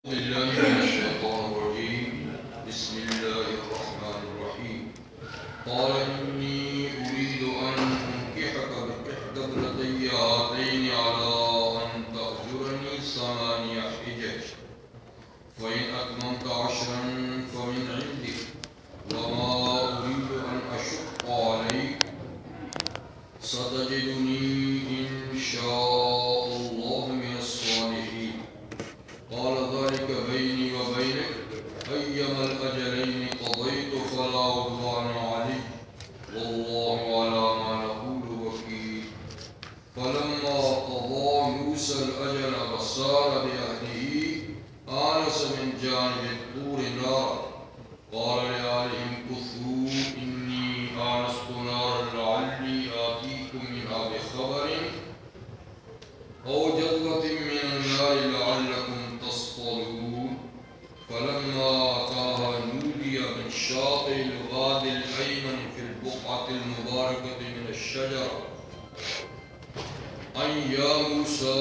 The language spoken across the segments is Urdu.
بالله من الشيطان الرجيم بسم الله الرحمن الرحيم قال إني أريد أن أنكحك بإحدى ابنتي هاتين على أن تأجرني 8 حجج فإن أتممت 10 فمن عندك وما أريد أن أشق عليك ستجدني إن شاء الله من الصالحين قال ذلك بيني وبينك أيما الأجلين قضيت فلا عدوان علي والله على ما نقول وكيل فلما قضى موسى الأجل وسار بأهله آنس من جانب الطور نارا قال لأهلهم كثوا إني آنست نارا لعلي آتيكم منها بخبر أو جذوة من النار لعلكم تصطلون فلما أتاها نودي من شاطئ الوادي الأيمن في البقعة المباركة من الشجرة أن يا موسى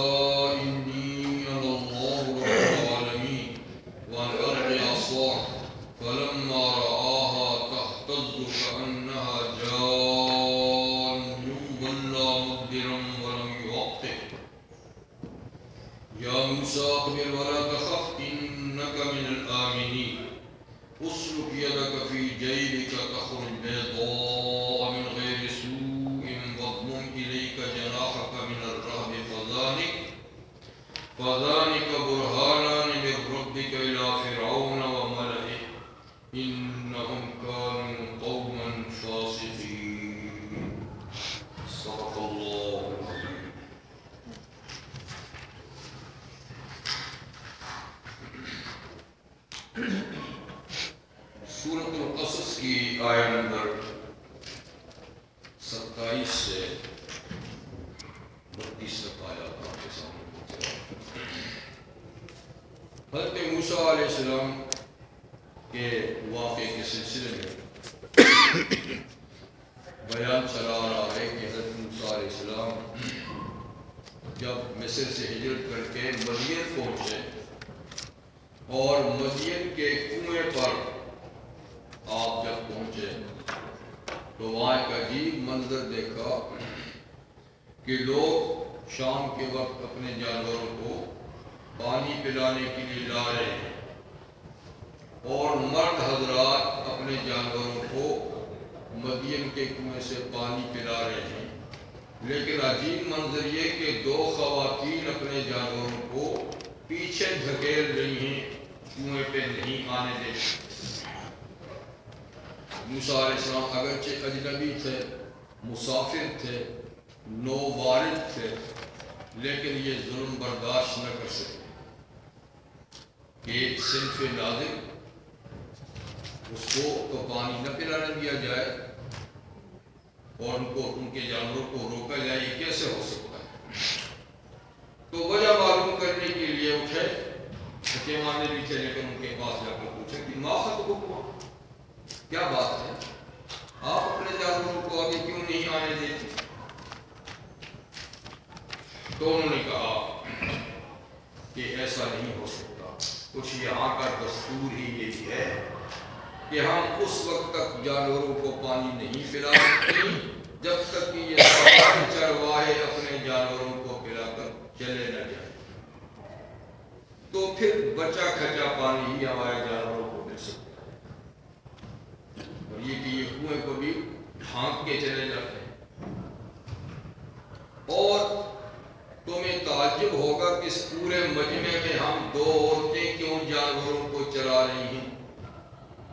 إني أنا الله رب العالمين وأن ألق عصاك فلما رآها تهتز كأنها جان ولا مدبرا ولم يعقب يا موسى أقبل ولا تخف إنك من الآمنين اسلك يدك في جيبك تخرج بيضاء من غير سوء واضمم إليك جناحك من الرهب فذلك برهانان من ربك إلى فرعون وملئه إنهم كانوا قوما فاسقين صدق الله العظيم. سورۃ القصص کی آیت نمبر 27 سے 32 تک آیات آپ کے سامنے ہوتے ہیں. حضرت موسیٰ علیہ السلام کے واقعے کے سلسلے میں بیان چلا رہا ہے کہ حضرت موسیٰ علیہ السلام جب مصر سے ہجرت کر کے مدین پہنچے اور مدین کے کنویں پر آپ جب پہنچے تو وہاں ایک عجیب منظر دیکھا کہ لوگ شام کے وقت اپنے جانوروں کو پانی پلانے کے لیے لا رہے ہیں اور مرد حضرات اپنے جانوروں کو مدین کے کنویں سے پانی پلا رہے ہیں. لیکن عجیب منظر یہ کہ 2 خواتین اپنے جانوروں کو پیچھے دھکیل رہی ہیں, کنویں پہ نہیں آنے دیتی. موسیٰ علیہ السلام اگرچہ اجنبی تھے, مسافر تھے, نووارد تھے, لیکن یہ ظلم برداشت نہ کر سکے کہ ایک صنف نازک اس کو تو پانی نہ پلانے دیا جائے اور ان کے جانوروں کو روکا جائے. یہ کیسے ہو سکتا ہے؟ تو وجہ معلوم کرنے کے لیے اٹھے, حکیمانے بھی تھے لیکن ان کے پاس جا کر پوچھے کہ ما خطبکما, کیا بات ہے, آپ اپنے جانوروں کو آگے کیوں نہیں آنے دیتے؟ تو انہوں نے کہا کہ ایسا نہیں ہو سکتا, کچھ یہاں کا دستور ہی یہی ہے کہ ہم اس وقت تک جانوروں کو پانی نہیں پلا سکتے جب تک کہ یہ تمام چرواہے اپنے جانوروں کو پلا کر چلے نہ جائیں. تو پھر بچا کھچا پانی ہی ہمارے جانوروں کو مل سکتا ہے. اور یہ کہ یہ کنویں کو بھی ڈھانک کے چلے جاتے ہیں. اور تمہیں تعجب ہوگا کہ اس پورے مجمع میں ہم 2 عورتیں کیوں جانوروں کو چرا رہی ہیں,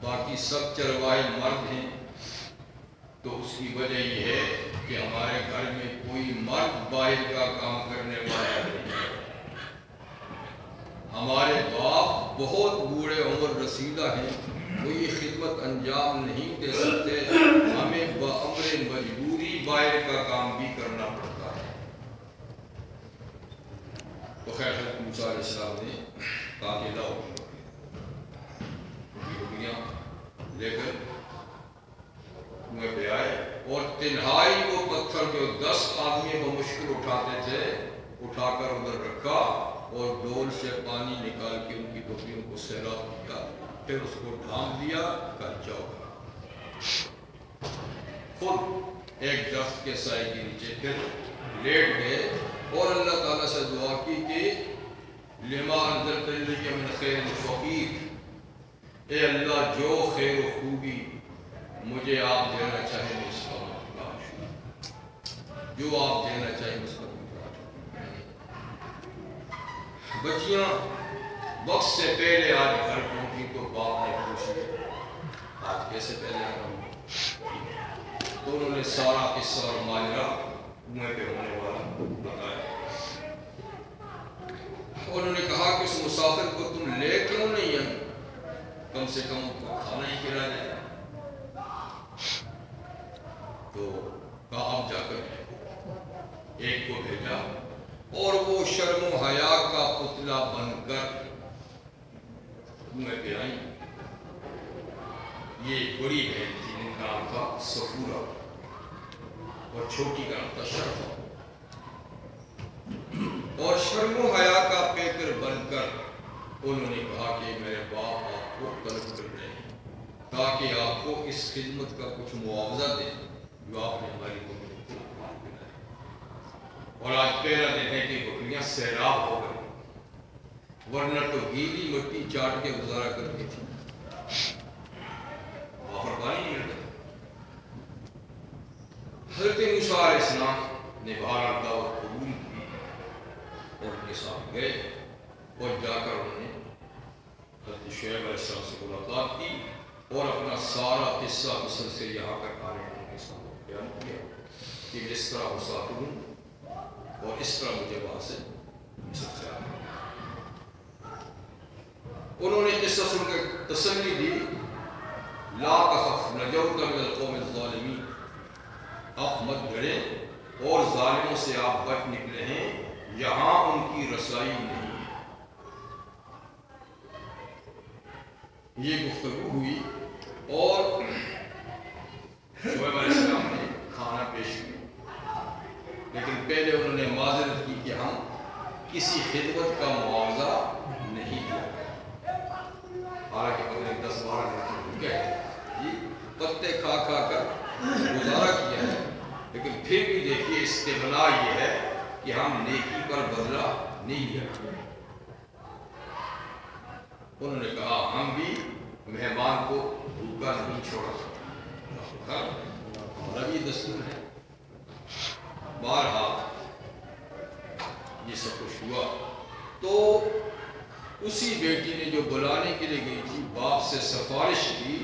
باقی سب چرواہے مرد ہیں. تو اس کی وجہ یہ ہے کہ ہمارے گھر میں کوئی مرد باہر کا کام کرنے والا نہیں ہے. ہمارے باپ بہت بوڑھے عمر رسیدہ ہیں, وہ یہ خدمت انجام نہیں دے سکتے, ہمیں بامر مجبوری باہر کا کام بھی کرنا پڑتا ہے. تو خیر حضرت موسیٰ علیہ السلام نے کہا کہ لاؤ بکریاں لے کر کنویں پہ آئے اور تنہائی وہ پتھر جو 10 آدمی بمشکل اٹھاتے تھے اٹھا کر ادھر رکھا اور ڈول سے پانی نکال کے ان کی ٹوپی پھر اس کو ڈھانپ دیا کر جاؤ، خود ایک درخت کے سائے کے نیچے پھر لیٹ گئے اور اللہ تعالیٰ سے دعا کی کہ لما انزلت الیہ من خیر فقیر، اے اللہ جو خیر و خوبی مجھے آپ دینا چاہیں میں اس کا محتاج ہوں، جو آپ دینا چاہیں اس کا محتاج ہوں۔ بچیاں وقت سے پہلے آج گھر پہنچی تو باپ نے پوچھ لیا آج کیسے پہلے آ رہا ہوں، تو انہوں نے سارا قصہ اور ماجرا منہ پہ ہونے والا بتایا۔ انہوں نے کہا کہ اس مسافر کو تم لے کیوں نہیں آئے، کم سے کم کھانا ہی کھلا دیں۔ تو کہا اب جا کر ایک کو بھیجا اور وہ شرم و حیا کا پتلا بن کر منہ پہ آئی۔ یہ بڑی بہن تھی، ان کا نام تھا صفورہ اور چھوٹی کا نام تھا شرفہ، اور شرم و حیا کا پیکر بن کر انہوں نے کہا کہ میرے باپ آپ کو طلب کر رہے ہیں تاکہ آپ کو اس خدمت کا کچھ معاوضہ دیں جو آپ نے ہماری بکریوں کو بنایا، اور آج پہلا دن ہے کہ بکریاں سیراب ہو گئی، ورنہ تو گیلی مٹی چاٹ کے گزارا کرتی تھی، وافر پانی نہیں ملتا۔ حضرت موسیٰ علیہ السلام نے بہرحال دعوت قبول کی اور ان کے ساتھ گئے اور جا کر انہوں نے حضرت شعیب علیہ السلام سے ملاقات کی اور اپنا سارا قصہ مصر سے یہاں تک آنے ان کے ساتھ بیان کیا کہ میں اس طرح مسافر ہوں اور اس طرح مجھے وہاں سے مصر سے آنا۔ انہوں نے قصہ سن کر تسلی دی، لا تخف نجوت من القوم الظالمین، آپ مت ڈرے اور ظالموں سے آپ بچ نکلے ہیں، یہاں ان کی رسائی نہیں ہے۔ یہ گفتگو ہوئی اور شعیب علیہ السلام نے کھانا پیش کیا، لیکن پہلے انہوں نے معذرت کی کہ ہم کسی خدمت کا معاوضہ نہیں دیا، حالانکہ پتہ 10-12 دن بھوکے ہیں، پتے کھا کھا کر گزارا کیا ہے، لیکن پھر بھی دیکھیے استغنا یہ ہے کہ ہم نیکی پر بدلہ نہیں لیا۔ انہوں نے کہا ہم بھی مہمان کو بھوکا نہیں چھوڑا سکتے، ہمارا بھی دستور ہے۔ بہرحال یہ سب کچھ ہوا تو اسی بیٹی نے جو بلانے کے لیے گئی تھی باپ سے سفارش کی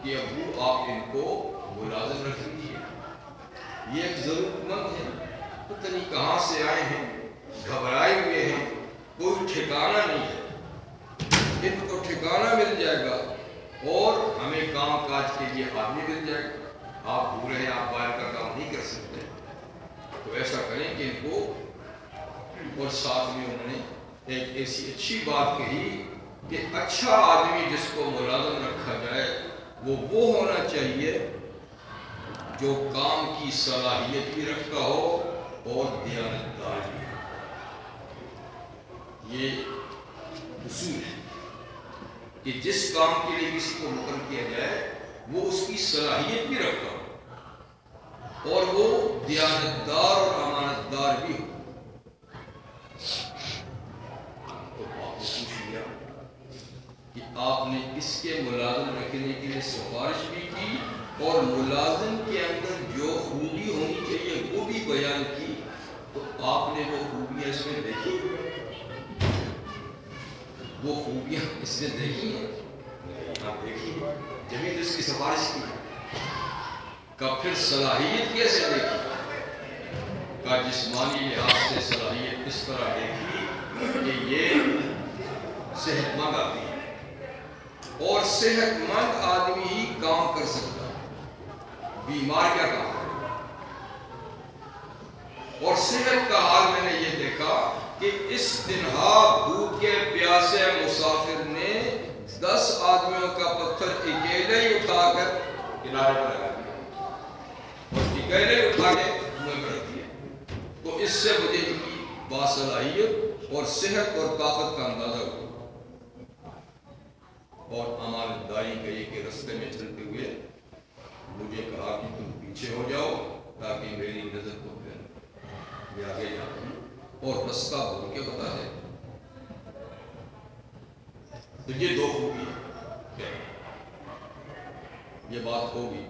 کہ ابو آپ ان کو ملازم رکھ لیجیے، یہ ایک ضرورت مند ہے، پتہ نہیں کہاں سے آئے ہیں، گھبرائے ہوئے ہیں، کوئی ٹھکانہ نہیں ہے، ان کو ٹھکانہ مل جائے گا اور ہمیں کام کاج کے لیے آدمی مل جائے گا، آپ بھولے ہیں آپ باہر کا کام نہیں کر سکتے، تو ایسا کریں کہ ان کو، اور ساتھ میں انہوں نے ایک ایسی اچھی بات کہی کہ اچھا آدمی جس کو ملازم رکھا جائے وہ ہونا چاہیے جو کام کی صلاحیت بھی رکھتا ہو اور دیانتدار بھی ہو۔ یہ اصول ہے کہ جس کام کے لیے کسی کو مقرر کیا جائے وہ اس کی صلاحیت بھی رکھتا ہو اور وہ دیانتدار اور امانتدار بھی ہو۔ تو آپ نے پوچھ لیا کہ آپ نے اس کے ملازم رکھنے کے لیے سفارش بھی کی اور ملازم کے اندر جو خوبی ہونی چاہیے وہ بھی بیان کی، تو آپ نے وہ خوبیاں اس میں دیکھی، وہ خوبیاں اس نے دیکھی ہیں، آپ دیکھی جبھی تو اس کی سفارش کی، کا پھر صلاحیت کیسے دیکھی، کا جسمانی لحاظ سے صلاحیت اس طرح دیکھی کہ یہ صحت مند آدمی ہے اور صحت مند آدمی ہی کام کر سکتا ہے، بیمار کیا کام کرے گا، اور صحت کا حال میں نے یہ دیکھا کہ اس تنہا بھوکے پیاسے مسافر نے 10 آدمیوں کا پتھر اکیلے ہی اٹھا کر کنارے پر لگا دیا اور اکیلے اٹھا کے منہ پر رکھ دیا، تو اس سے مجھے ان کی باصلاحیت اور صحت اور طاقت کا اندازہ ہوا۔ اور امانت داری کا یہ کہ رستے میں چلتے ہوئے مجھے کہا کہ تم پیچھے ہو جاؤ تاکہ میری نظر کو میں آگے جاتا ہوں اور رستہ بول کے بتا دے. تو یہ دو خوبی ہے. یہ بات ہوگی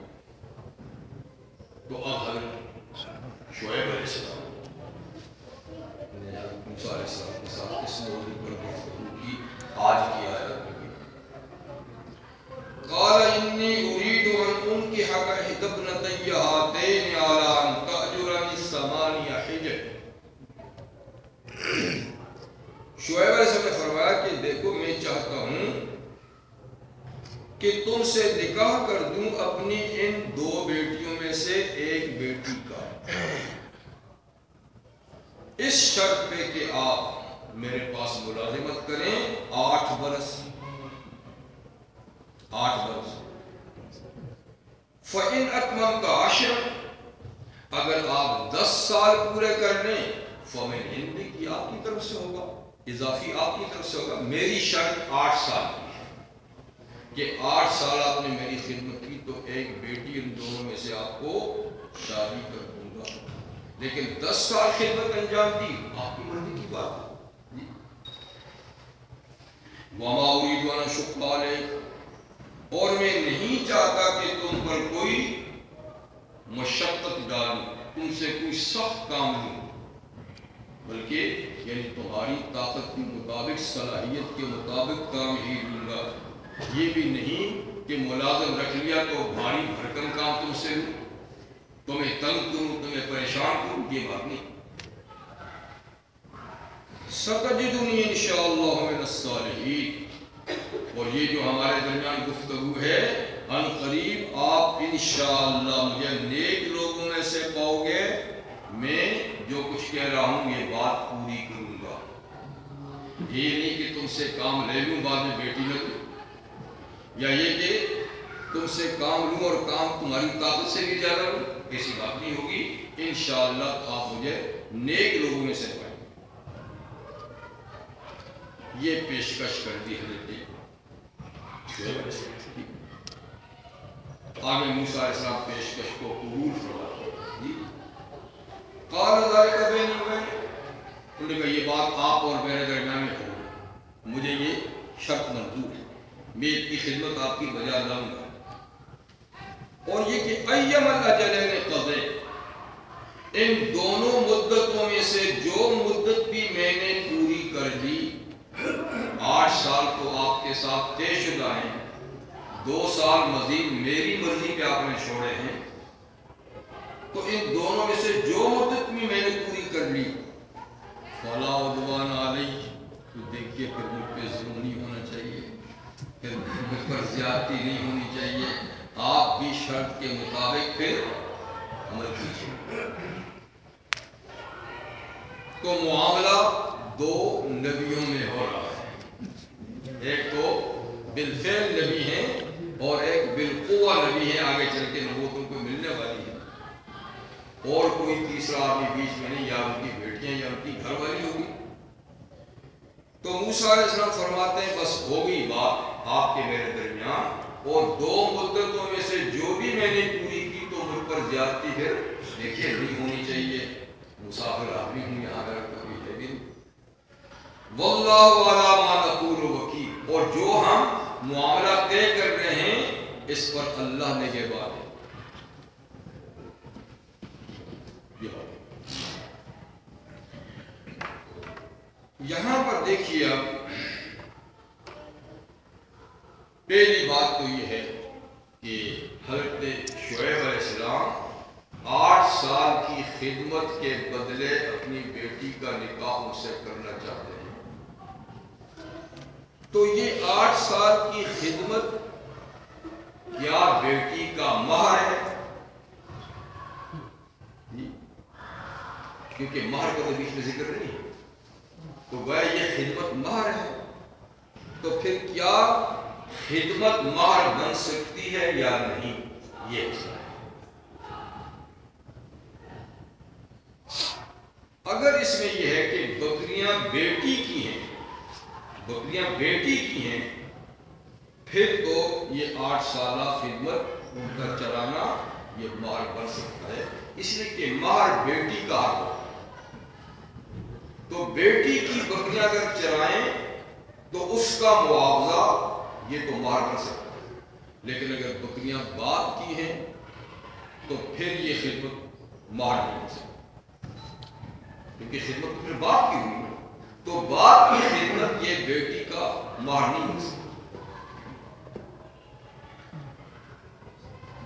تو اب حضرت شعیب علیہ السلام نے موسیٰ علیہ السلام کے ساتھ اس موضوع پر گفتگو کی. آج کی آیت میں قال انی اريد ان انكحك احدى ابنتي هاتين على ان تأجرني 8 حجج. شعیب علیہ السلام نے فرمایا کہ دیکھو میں چاہتا ہوں کہ تم سے نکاح کر دوں اپنی ان 2 بیٹیوں میں سے ایک بیٹی کا، اس شرط پہ کہ آپ میرے پاس ملازمت کریں 8 برس. فَإِنْ أَتْمَمْتَ 10، اگر آپ 10 سال پورے کر لیں فَمِنْ عِنْدِكِ، یہ آپ کی طرف سے ہوگا، اضافی آپ کی طرف سے ہوگا. میری شرط 8 سال کی ہے کہ 8 سال آپ نے میری خدمت کی تو ایک بیٹی ان دونوں میں سے آپ کو شادی کر دوں گا. لیکن 10 سال خدمت انجام دی آپ کی مرضی کی بات ہے. وَمَا أُرِيدُ أَنْ أَشُقَّ عَلَيْكَ، اور میں نہیں چاہتا کہ تم پر کوئی مشقت ڈالوں، تم سے کوئی سخت کام لوں، بلکہ یعنی تمہاری طاقت کے مطابق، صلاحیت کے مطابق کام ہی لوں گا. یہ بھی نہیں کہ ملازم رکھ لیا تو بھاری بھرکم کام تم سے لوں، تمہیں تنگ کروں، تمہیں پریشان کروں، یہ بات نہیں. سَتَجِدُنِي إِنْ شَاءَ اللَّهُ مِنَ الصَّالِحِينَ، اور یہ جو ہمارے درمیان گفتگو ہے ان قریب آپ انشاءاللہ مجھے نیک لوگوں میں سے پاؤ گے. میں جو کچھ کہہ رہا ہوں یہ بات پوری کروں گا. یہ نہیں کہ تم سے کام لے لوں بعد میں بیٹی نہ دوں، یا یہ کہ تم سے کام لوں اور کام تمہاری طاقت سے بھی زیادہ لوں، ایسی بات نہیں ہوگی. انشاءاللہ آپ مجھے نیک لوگوں میں سے پائیں. یہ پیشکش کر دی حضرت آگے موسیٰ علیہ السلام پیشکش کو قبول فرماتے. قال ذلك بینی و بینک، انہوں نے کہا یہ بات آپ اور میرے درمیان میں ہو، مجھے یہ شرط منظور ہے، میں اتنی خدمت آپ کی بجا لاؤں گا. اور یہ کہ ایم الاجلین قضی، ان دونوں مدتوں میں سے جو مدت بھی میں نے پوری کر دی، 8 سال تو آپ کے ساتھ طے شدہ ہیں، 2 سال مزید میری مرضی پہ آپ نے چھوڑے ہیں، تو ان دونوں میں سے جو مدت بھی میں نے پوری کر لی فَلَا عُدْوَانَ عَلَيَّ، تو دیکھیے پھر مجھ پہ ظلم نہیں ہونا چاہیے، پھر مجھ پر زیادتی نہیں ہونی چاہیے. آپ بھی شرط کے مطابق پھر عمل کیجیے. تو معاملہ 2 نبیوں میں ہو رہا ہے، ایک تو بالفعل نبی ہیں اور ایک بالقوہ نبی ہیں، آگے چل کے نبوت ان کو ملنے والی ہے. اور کوئی تیسرا آدمی بیچ میں نہیں، یا ان کی بیٹیاں یا ان کی گھر والی ہوگی. تو موسیٰ علیہ السلام فرماتے ہیں بس ہوگی بات آپ کے میرے درمیان، اور 2 مدتوں میں سے جو بھی میں نے پوری کی تو مجھ پر زیادتی پھر دیکھیے نہیں ہونی چاہیے. مسافر آدمی ہوں یہاں اگر کبھی ہے بھی. واللہ علی ما نقول وکیل، اور جو ہم معاملہ طے کر رہے ہیں اس پر اللہ نگہبان ہے. یہاں پر دیکھیے اب پہلی بات تو یہ ہے کہ حضرت شعیب علیہ السلام 8 سال کی خدمت کے بدلے اپنی بیٹی کا نکاح ان سے کرنا چاہتے ہیں. تو یہ 8 سال کی خدمت کیا بیٹی کا مہر ہے؟ کیونکہ مہر کا تو بیچ میں ذکر نہیں ہے، تو گویا یہ خدمت مہر ہے. تو پھر کیا خدمت مہر بن سکتی ہے یا نہیں، یہ مسئلہ ہے. اگر اس میں یہ ہے کہ بکریاں بیٹی کی ہیں، بکریاں بیٹی کی ہیں، پھر تو یہ 8 سالہ خدمت ان کا چلانا یہ مہر بن سکتا ہے، اس لیے کہ مہر بیٹی کا حق ہو، تو بیٹی کی بکریاں اگر چرائیں تو اس کا معاوضہ یہ تو مہر بن سکتا ہے، لیکن اگر بکریاں باپ کی ہیں تو پھر یہ خدمت مہر نہیں بن سکتی، کیونکہ خدمت تو پھر باپ کی ہوئی، تو باپ کی خدمت یہ بیٹی کا مہر نہیں بن سکتی۔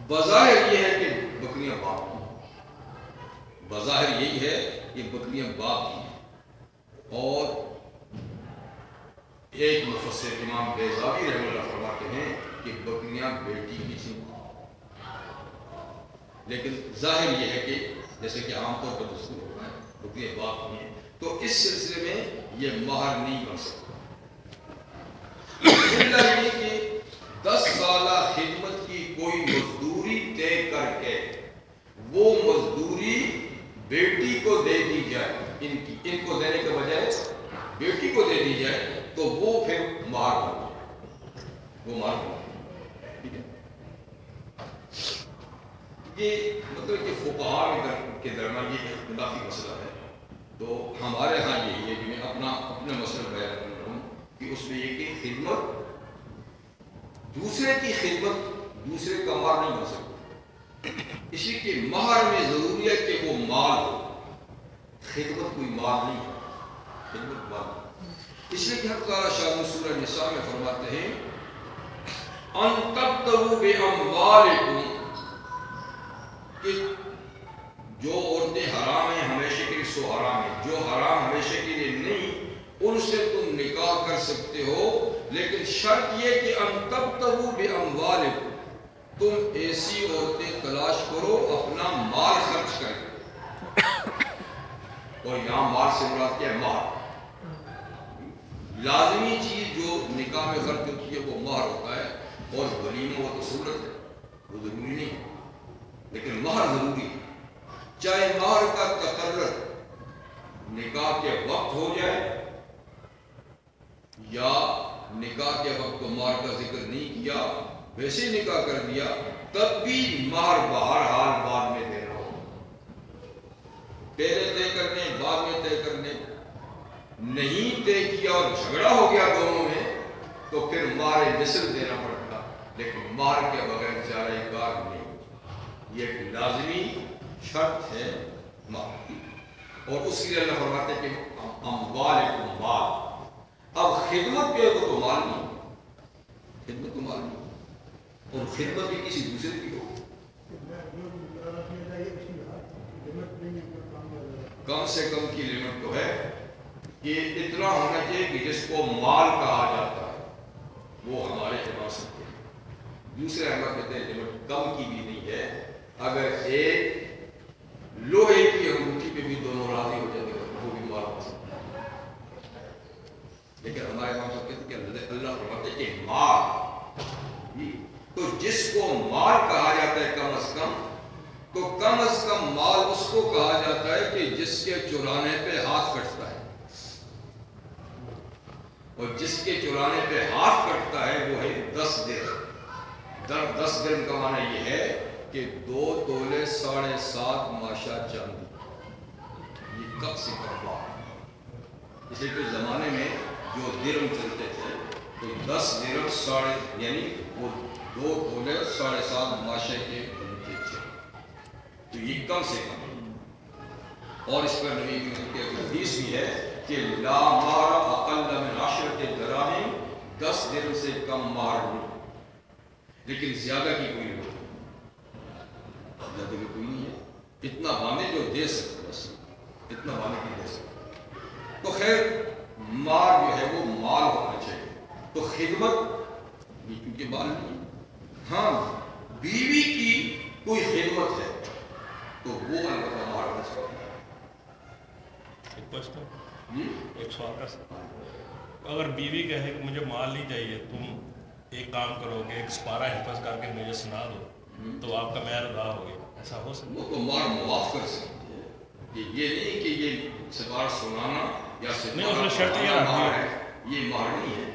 بظاہر یہ ہے کہ بکریاں باپ کی ہیں، بظاہر یہی ہے کہ بکریاں باپ کی ہیں، اور ایک مفسر امام بیضاوی رحمہ اللہ فرماتے ہیں کہ بکریاں بیٹی کی تھیں، لیکن ظاہر یہ ہے کہ جیسے کہ عام طور پر دستور ہوتا ہے بکریاں باپ کی ہیں، تو اس سلسلے میں یہ مہر نہیں بن سکتا، الا یہ کہ 10 سالہ خدمت کی کوئی مزدوری طے کر کے وہ مزدوری بیٹی کو دے دی جائے، ان کو دینے کے بجائے بیٹی کو دے دی جائے تو وہ پھر مہر بن جائے، وہ مہر بن جائے، ٹھیک ہے۔ یہ مطلب کہ فقہاء کے درمیان یہ اختلافی مسئلہ ہے، تو ہمارے ہاں یہی ہے کہ میں اپنا مسئلہ بیان کر رہا ہوں کہ اس میں یہ کہ خدمت دوسرے کی خدمت دوسرے کا مہر نہیں بن سکتی، اس لیے کہ مہر میں ضروری ہے کہ وہ مال ہو، خدمت کوئی مال نہیں ہے، خدمت مال ہے، اس لیے کہ حق تعالیٰ شان سورہ نساء میں فرماتے ہیں ان تبتغوا باموالکم، کہ جو عورتیں حرام ہیں ہمیشہ کے لیے سو حرام ہیں، جو حرام ہمیشہ کے لیے نہیں ان سے تم نکاح کر سکتے ہو، لیکن شرط یہ کہ ان تبتغوا باموالکم، تم ایسی عورتیں تلاش کرو اپنا مال خرچ کریں، اور یہاں مال سے مراد کیا ہے؟ مال، لازمی چیز جو نکاح میں خرچ ہوتی ہے وہ مہر ہوتا ہے، اور ولیمہ وہ تو سنت ہے، وہ ضروری نہیں ہے، لیکن مہر ضروری ہے، چاہے مہر کا تقرر نکاح کے وقت ہو جائے یا نکاح کے وقت تو مہر کا ذکر نہیں کیا، ویسے نکاح کر دیا، تب بھی مہر بہرحال بعد میں دینا ہو، پہلے طے کرنے بعد میں طے کرنے، نہیں طے کیا اور جھگڑا ہو گیا دونوں میں تو پھر مہر نصف دینا پڑتا، لیکن مہر کے بغیر چارہ کار نہیں، یہ ایک لازمی شرط ہے مہر کی، اور اس کے لیے اللہ فرماتے ہیں کہ اموالکم مال، اب خدمت پہ تو مال نہیں، خدمت تو مال نہیں، اور خدمت بھی کسی دوسرے کی ہو، کم سے کم کی لمٹ تو ہے کہ اتنا ہونا چاہیے کہ جس کو مال کہا جاتا ہے وہ ہمارے پاس سکتے ہیں، دوسرے احمد کہتے ہیں لمٹ کم کی بھی نہیں ہے، اگر ایک لوہے کی انگوٹھی پہ بھی دونوں راضی ہو جاتے ہیں وہ بھی مال پا سکتا ہے، لیکن ہمارے پاس کہتے ہیں کہ اللہ فرماتے ہیں کہ مال، تو جس کو مال کہا جاتا ہے کم از کم، تو کم از کم مال اس کو کہا جاتا ہے کہ جس کے چرانے پہ ہاتھ کٹتا ہے، اور جس کے چرانے پہ ہاتھ کٹتا ہے وہ ہے 10 درہم، 10 درہم کا معنی یہ ہے کہ 2 تولے 7.5 ماشا چاندی، یہ کب سے کم بات ہے، اسی کے زمانے میں جو درہم چلتے تھے تو 10 درہم یعنی وہ 2 تولے 7.5 ماشے کے بنتے تھے، تو یہ کم سے کم ہے، اور اس پر نبی کی حدیث بھی ہے کہ لا مہر اقل من 10 دراہم، 10 درہم سے کم مہر نہیں، لیکن زیادہ کی کوئی نہیں، زیادہ کی کوئی نہیں ہے، اتنا باندھے جو دے سکتے، بس اتنا باندھے کی دے سکتے، تو خیر مال جو ہے وہ مال ہونا چاہیے، تو خدمت بھی کیونکہ مال نہیں ہے، ہاں بیوی کی کوئی خدمت ہے تو وہ البتہ مال ہو سکتا ہے۔ ایک سوال کا اگر بیوی کہے کہ مجھے مال نہیں چاہیے، تم ایک کام کرو گے ایک سپارہ حفظ کر کے مجھے سنا دو تو آپ کا مہر ادا ہو گیا، ایسا ہو سکتا ہے؟ وہ تو مال معاف کر سکتی ہے، یہ نہیں کہ یہ سپارہ سنانا یا نہیں، اس میں شرط یہ مہر ہے، یہ مہر نہیں ہے،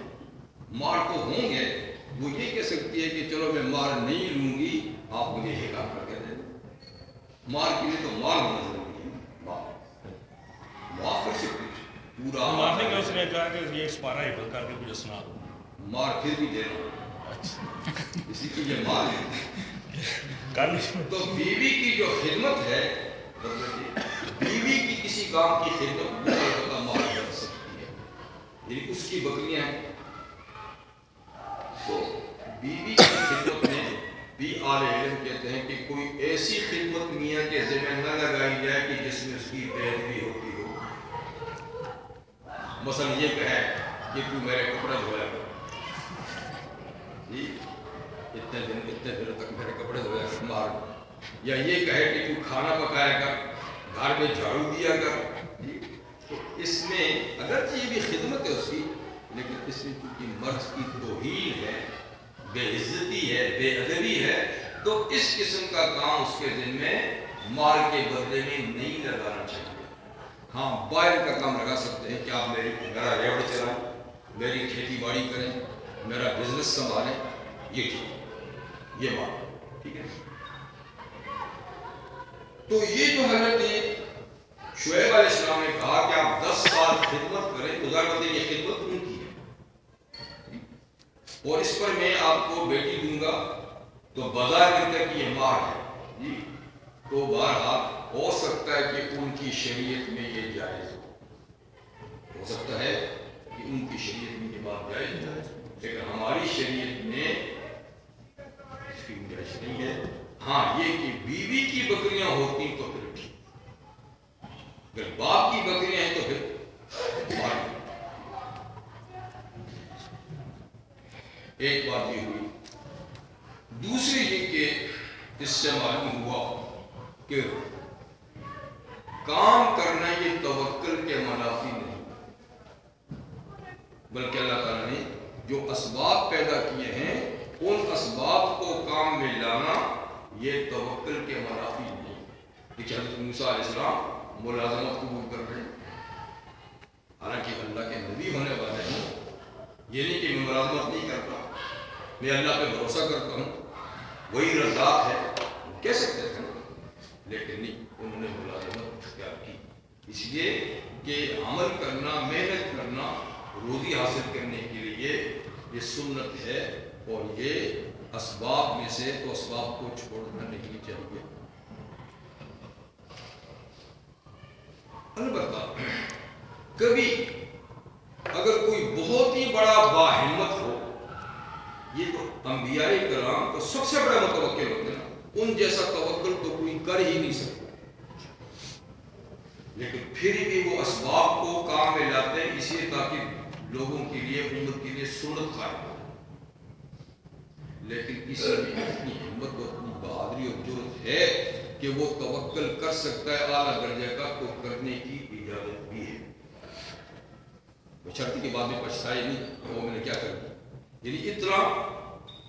مہر تو ہوں گے وہ یہ کہہ سکتی ہے کہ چلو میں مار نہیں لوں گی، آپ مجھے یہ کام کر کے دیں۔ مار کے لیے تو مال ہونا ضروری ہے، معاف کر سکتی پورا مارنے کا اس نے کہا کہ یہ سپارہ حفظ کر کے مجھے سنا دو، مار پھر بھی دینا، اسی کی یہ مال ہے۔ تو بیوی کی جو خدمت ہے، بیوی کی کسی کام کی خدمت بہت مال کر سکتی ہے، یعنی اس کی بکریاں ہیں تو بیوی کی خدمت میں بھی اہل علم کہتے ہیں کہ کوئی ایسی خدمت میاں کے ذمہ نہ لگائی جائے کہ جس میں اس کی بےادبی ہوتی ہو۔ مثلا یہ کہے کہ تو میرے کپڑے دھویا کر، جی اتنے دن تک میرے کپڑے دھویا کر، مار، یا یہ کہے کہ تو کھانا پکایا کر، گھر میں جھاڑو دیا کر، جی تو اس میں اگرچہ یہ بھی خدمت ہے اس کی، لیکن اس میں کیونکہ مرد کی توہین ہے، بے عزتی ہے، بے ادبی ہے، تو اس قسم کا کام اس کے ذمہ مال کے بدلے میں نہیں لگانا چاہیے۔ ہاں باہر کا کام لگا سکتے ہیں کہ آپ میرا ریوڑ چلائیں، میری کھیتی باڑی کریں، میرا بزنس سنبھالیں، یہ ٹھیک، یہ بات ٹھیک ہے۔ تو یہ جو حضرت شعیب علیہ السلام نے کہا کہ آپ 10 سال خدمت کریں، تو ظاہر بات ہے یہ خدمت ان کی ہے، اور اس پر میں آپ کو بیٹی دوں گا، تو بظاہر کر کے یہ مار ہے، جی تو بہرحال ہو سکتا ہے کہ ان کی شریعت میں یہ جائز ہو سکتا ہے کہ ان کی شریعت میں یہ بات جائز ہو، لیکن ہماری شریعت میں اس کی گنجائش نہیں ہے۔ ہاں یہ کہ بیوی کی بکریاں ہوتی تو پھر ٹھیک، اگر باپ کی بکریاں ہیں تو پھر مار۔ ایک بات یہ ہوئی، دوسری یہ کہ اس سے معلوم ہوا کہ کام کرنا یہ توکل کے منافی نہیں، بلکہ اللہ تعالیٰ نے جو اسباب پیدا کیے ہیں ان اسباب کو کام میں لانا یہ توکل کے منافی نہیں۔ دیکھیے حضرت موسیٰ علیہ السلام ملازمت قبول کر رہے ہیں، حالانکہ اللہ کے نبی ہونے والے ہیں، یہ نہیں کہ میں ملازمت نہیں کرتا، میں اللہ پہ بھروسہ کرتا ہوں، وہی رزاق ہے، کہہ سکتے تھے، لیکن نہیں، انہوں نے ملازمت اختیار کی، اس لیے کہ عمل کرنا، محنت کرنا، روزی حاصل کرنے کے لیے یہ سنت ہے، اور یہ اسباب میں سے تو اسباب کو چھوڑنا نہیں چاہیے۔ البتہ کبھی اگر کوئی بہت ہی بڑا باہمت ہو، یہ تو انبیاء کرام تو سب سے بڑا متوکل ہوتے ہیں، ان جیسا توکل تو کوئی کر ہی نہیں سکتا، لیکن پھر بھی وہ اسباب کو کام میں لاتے ہیں، اس لیے تاکہ لوگوں کے لیے، امت کے لیے سنت قائم ہو، لیکن کسی میں اتنی ہمت اور اتنی بہادری اور جرأت ہے کہ وہ توکل کر سکتا ہے اعلیٰ درجے کا، تو کرنے کی اجازت بھی ہے، بشرطے کے بعد میں پچھتائے نہیں وہ میں نے کیا کر دیا، یعنی اتنا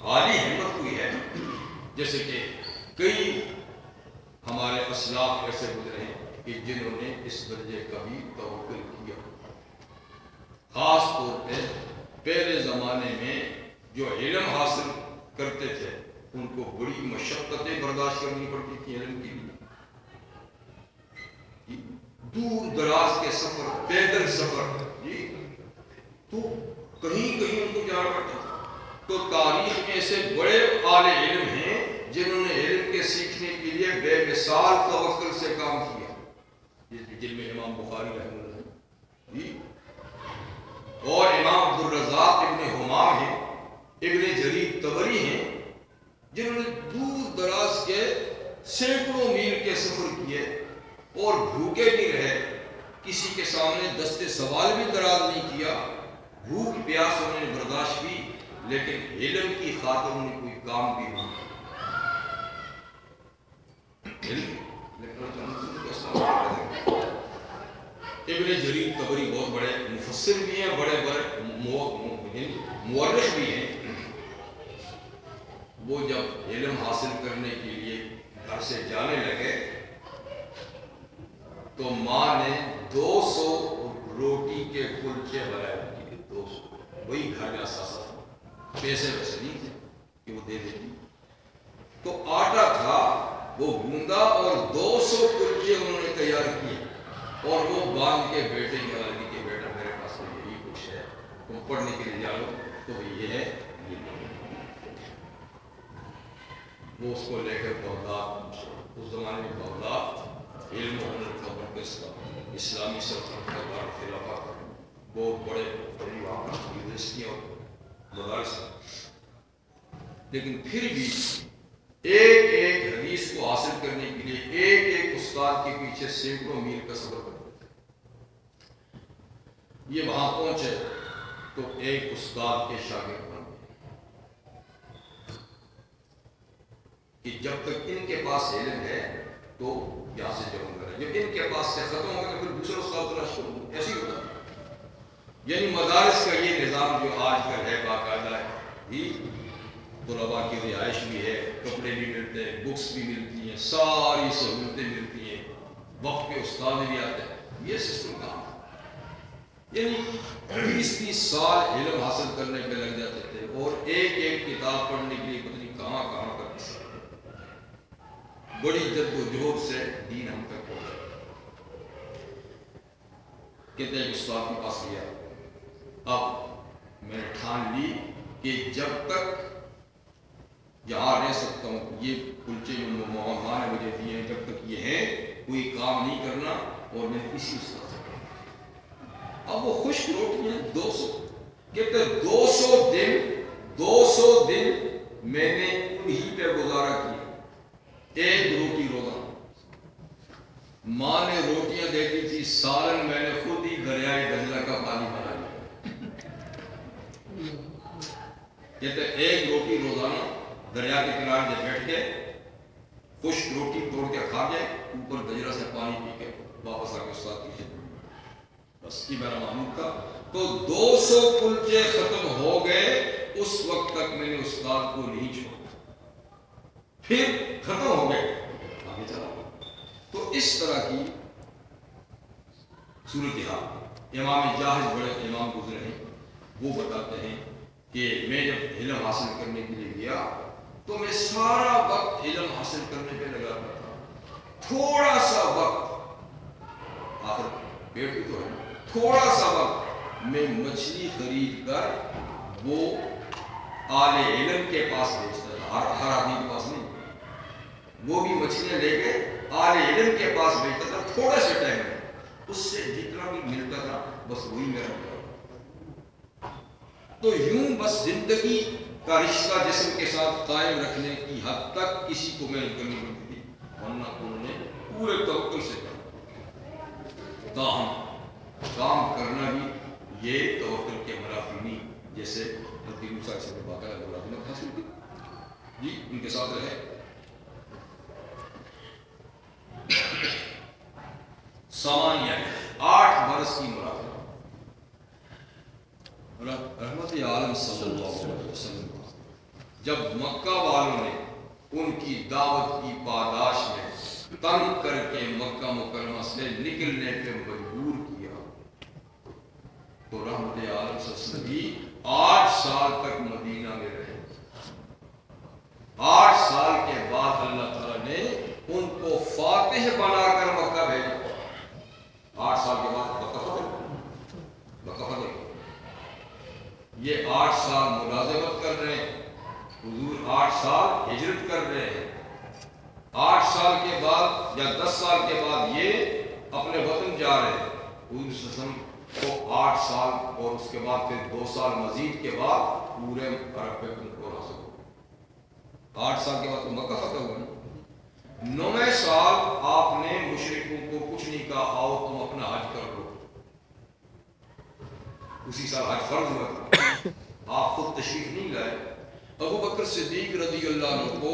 عالی ہمت ہوئی ہے، جیسے کہ کئی ہمارے اسلاف ایسے گزرے ہیں کہ جنہوں نے اس درجے کا بھی توکل کیا، خاص طور پہ پہلے زمانے میں جو علم حاصل کرتے تھے ان کو بڑی مشقتیں برداشت کرنی پڑتی تھی علم کے لیے، دور دراز کے سفر، پیدل سفر، جی تو کہیں کہیں ان کو جانا پڑتا تھا۔ تو تاریخ میں ایسے بڑے اعلی علم ہیں جنہوں نے علم کے سیکھنے کے لیے بے مثال توکل سے کام کیا، جن میں امام بخاری رحمہ اللہ جی، اور امام عبدالرزاق ابن حمام ہیں، ابن جریر طبری ہیں، جنہوں نے دور دراز کے سینکڑوں میل کے سفر کیے اور بھوکے بھی رہے، کسی کے سامنے دست سوال بھی دراز نہیں کیا، بھوک پیاس انہوں نے برداشت کی، لیکن علم کی خاطر انہوں نے کوئی کام بھی نہیں ابن جریر طبری بہت بڑے مفسر بھی ہیں، بڑے بڑے مورخ بھی ہیں، وہ جب علم حاصل کرنے کے لیے گھر سے جانے لگے تو ماں نے 200 روٹی کے کلچے بنائے، 200 وہی گھر میں اثاثہ تھا، پیسے ویسے نہیں تھے کہ وہ دے دیتی. تو آٹا تھا وہ گوندا اور 200 کلچے انہوں نے تیار کیے اور وہ باندھ کے بیٹے کی علی کے بیٹا میرے پاس یہی کچھ ہے تم پڑھنے کے لیے جاؤ. تو یہ ہے یہ وہ اس کو لے کر بغداد, اس زمانے میں بغداد علم و ہنر کا مرکز تھا, اسلامی سلطنت کا دار خلافہ تھا, بہت بڑے بڑی وہاں پر یونیورسٹیاں اور مدارس تھے. لیکن پھر بھی ایک ایک حدیث کو حاصل کرنے کے لیے ایک ایک استاد کے پیچھے سینکڑوں میل کا سفر کرتے تھے. یہ وہاں پہنچے تو ایک استاد کے شاگرد بن گئے کہ جب تک ان کے پاس علم ہے تو یہاں سے جمع کریں, جب ان کے پاس سے ختم ہوگا تو پھر دوسرا استاد تلاش کروں. ایسی ہوتا ہے. یعنی مدارس کا یہ نظام جو آج کل ہے باقاعدہ ہے, طلباء کی رہائش بھی ہے, کپڑے بھی ملتے ہیں, بکس بھی ملتی ہیں, ساری سہولتیں ملتی ہیں, وقت پہ استاد بھی آتے ہیں. یہ سسٹم کام ہے. یعنی 20-20 سال علم حاصل کرنے پہ لگ جاتے تھے اور ایک ایک کتاب پڑھنے کے لیے پتہ نہیں کہاں کہاں پر بڑی جد و جہد سے دین ہم تک پہنچا. کہتے ہیں استاد کے پاس گیا, اب میں نے ٹھان لی کہ جب تک یہاں رہ سکتا ہوں, یہ کلچے جو ماں نے مجھے دیے ہیں جب تک یہ ہیں کوئی کام نہیں کرنا, اور میں اسی استاد سے کروں. اب وہ خشک روٹیاں 200, کہتے 200 دن میں نے انہی پہ گزارا کیا, ایک روٹی روزانہ. ماں نے روٹیاں دیتی تھی, سالن میں نے خود ہی دریائے دجلہ کا پانی بنا لیا. کہتے ایک روٹی روزانہ دریا کے کنارے جب بیٹھ کے خشک روٹی توڑ کے کھا کے اوپر دجلہ سے پانی پی کے واپس آ کے استاد کی خدمت. بس یہ میرا معمول تھا. تو 200 کلچے ختم ہو گئے, اس وقت تک میں نے استاد کو نہیں چھوڑا. پھر ختم ہو گئے, آگے چلا. تو اس طرح کی صورتحال امام جاہز بڑے امام گزرے ہیں, وہ بتاتے ہیں کہ میں جب علم حاصل کرنے کے لیے گیا تو میں سارا وقت علم حاصل کرنے پہ لگاتا تھا. تھوڑا سا وقت, آخر پیٹ بھی تو ہے, تھوڑا سا وقت میں مچھلی خرید کر وہ اہل علم کے پاس بیچتا تھا, ہر آدمی کے پاس نہیں, وہ بھی مچھلیاں لے کے اہل علم کے پاس بیچتا تھا. تھوڑے سے ٹائم میں اس سے جتنا بھی ملتا تھا بس وہی میرا ملتا. تو یوں بس زندگی کا رشتہ جسم کے ساتھ قائم رکھنے کی حد تک کسی کو محنت کرنی پڑتی تھی, ورنہ انہوں نے پورے توکل سے کہا. تاہم کام کرنا بھی یہ توکل کے منافی نہیں, جیسے حضرت موسیٰ سے باقاعدہ ملازمت حاصل کی, جی ان کے ساتھ رہے. سامانیہ 8 برس کی ملازمت. رحمت عالم صلی اللہ علیہ وسلم جب مکہ والوں نے ان کی دعوت کی پاداش میں تنگ کر کے مکہ مکرمہ سے نکلنے پہ مجبور کیا, تو رحمت عالم صلی اللہ علیہ وسلم بھی 8 سال تک مدینہ میں رہے. 8 سال کے بعد اللہ تعالیٰ نے ان کو فاتح بنا کر مکہ بھیجا. 8 سال کے بعد مکہ فتح. یہ 8 سال ملازمت کر رہے ہیں, حضور 8 سال ہجرت کر رہے ہیں. 8 سال کے بعد یا 10 سال کے بعد یہ اپنے وطن جا رہے ہیں. حضور صلی اللہ علیہ وسلم کو 8 سال اور اس کے بعد پھر 2 سال مزید کے بعد پورے عرب پہ ان کو حاصل ہو. 8 سال کے بعد تو مکہ فتح ہوا. 9 سال آپ نے مشرکوں کو کچھ نہیں کہا, آؤ تم اپنا حج کر لو. اسی سال حج فرض ہوا تھا, آپ خود تشریف نہیں لائے. ابو بکر صدیق رضی اللہ عنہ کو